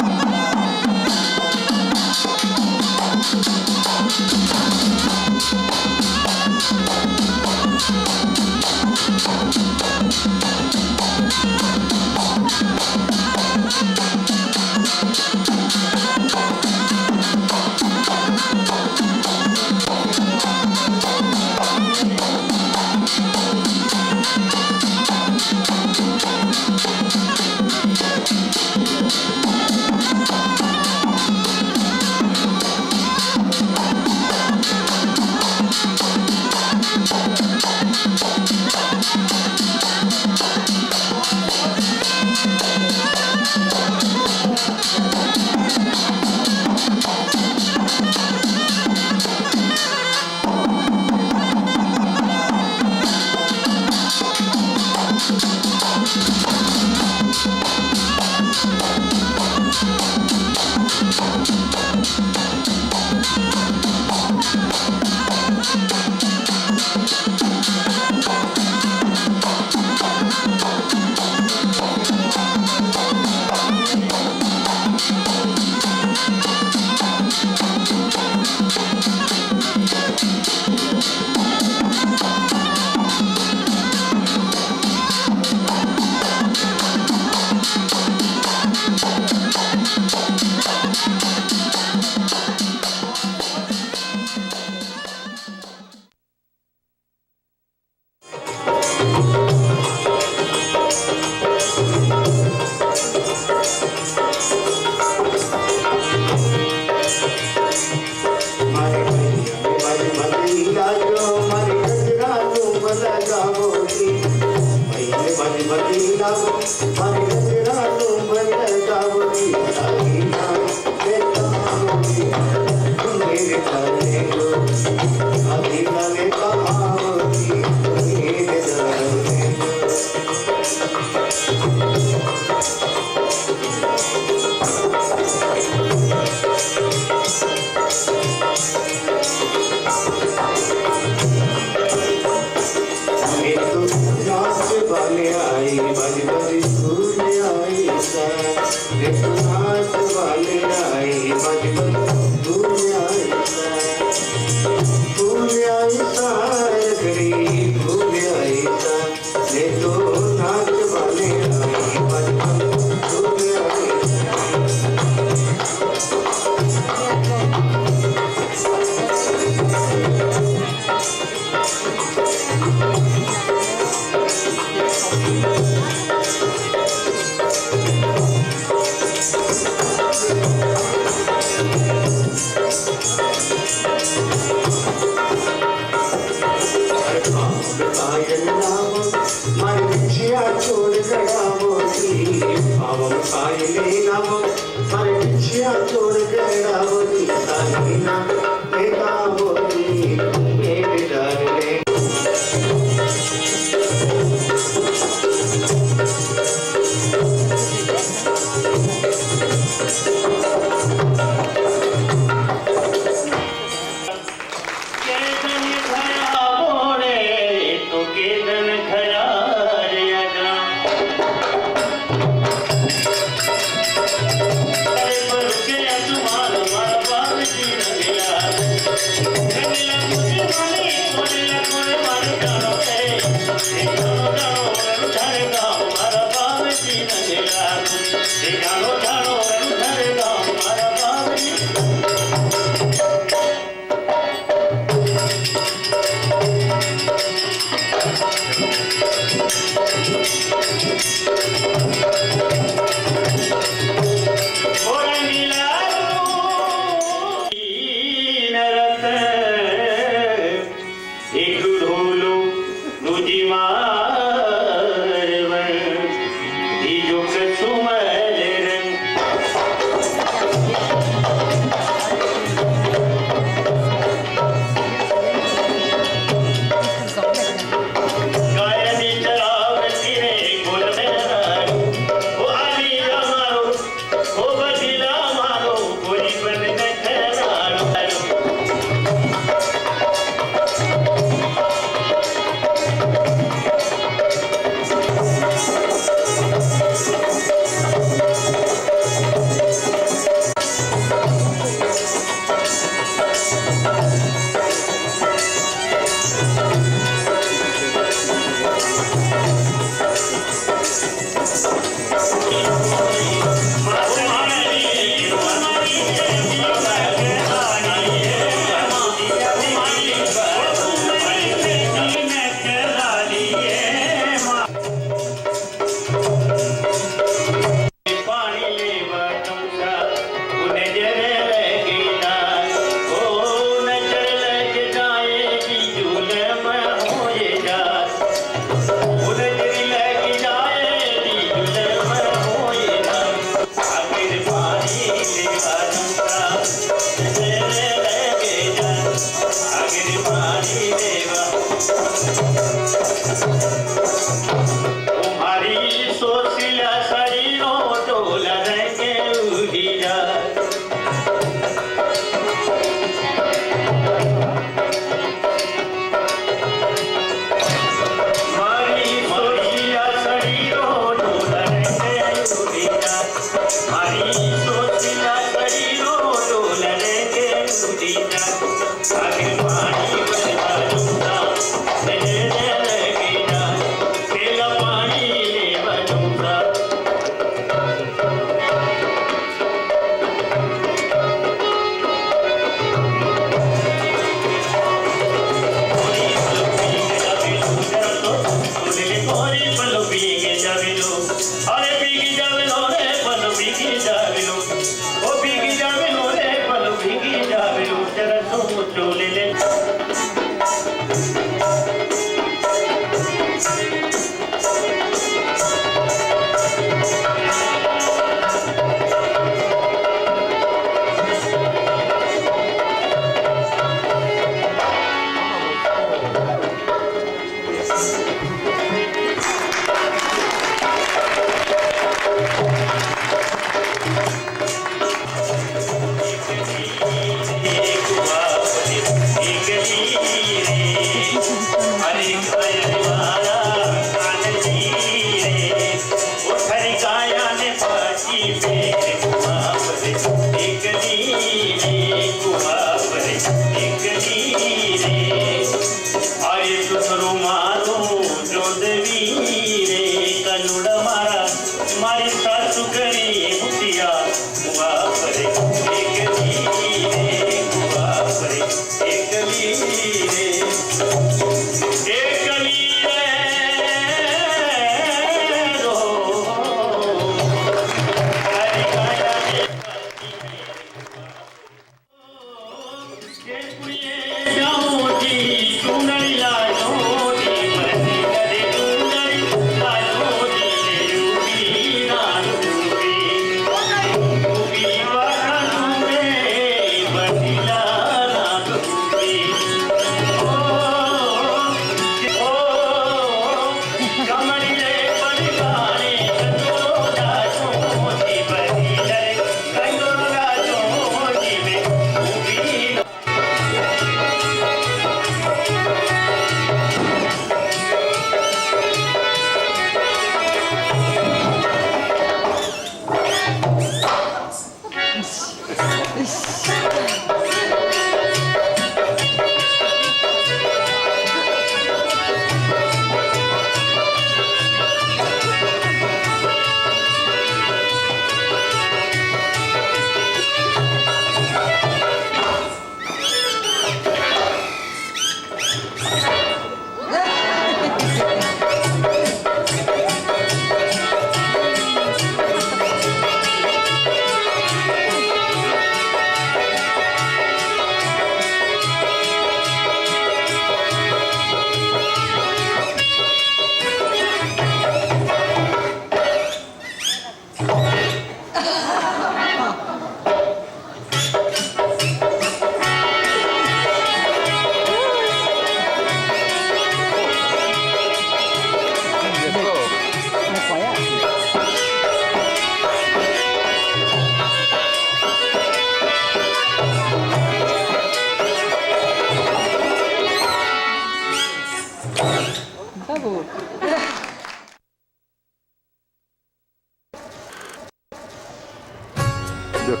Look.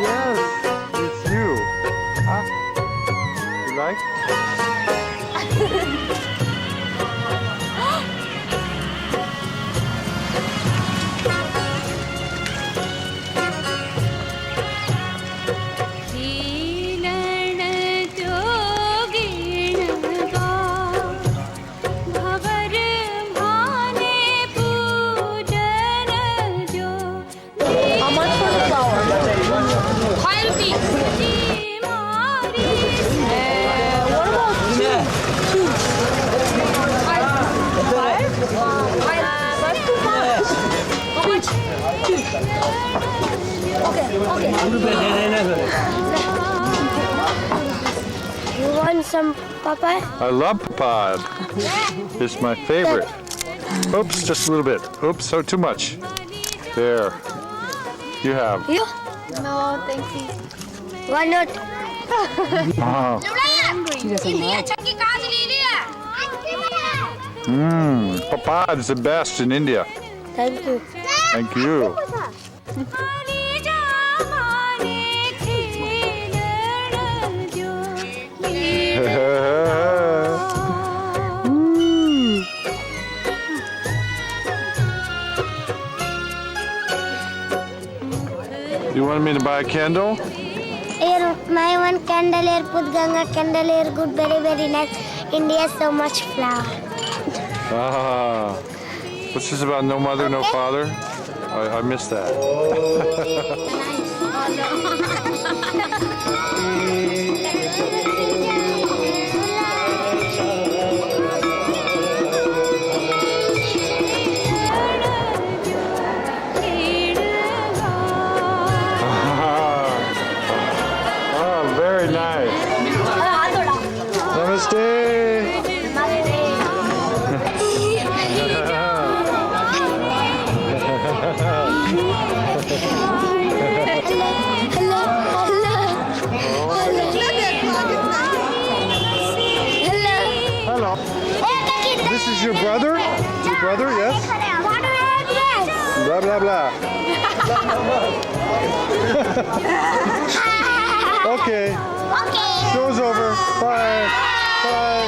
Yes, it's you. Huh? You like? How much for the flower? 5 rupees. What about two? Five? That's too much. How much? Two. Okay. You want some papaya? I love papaya. It's my favorite. Oops, just a little bit. Oops, so too much. There. You have. You? No, thank you. Why not? Oh. Papaya is the best in India. Thank you. Thank you. You want me to buy a candle? Here, my one candle here, put Ganga candle here, good, very, very nice. India, so much flower. Ah. What's this about no mother, no father? I missed that. Oh, very nice. Namaste. Hello. This is your brother? Your brother, yes? Blah, blah, blah. Okay. Show's over. Bye. Bye.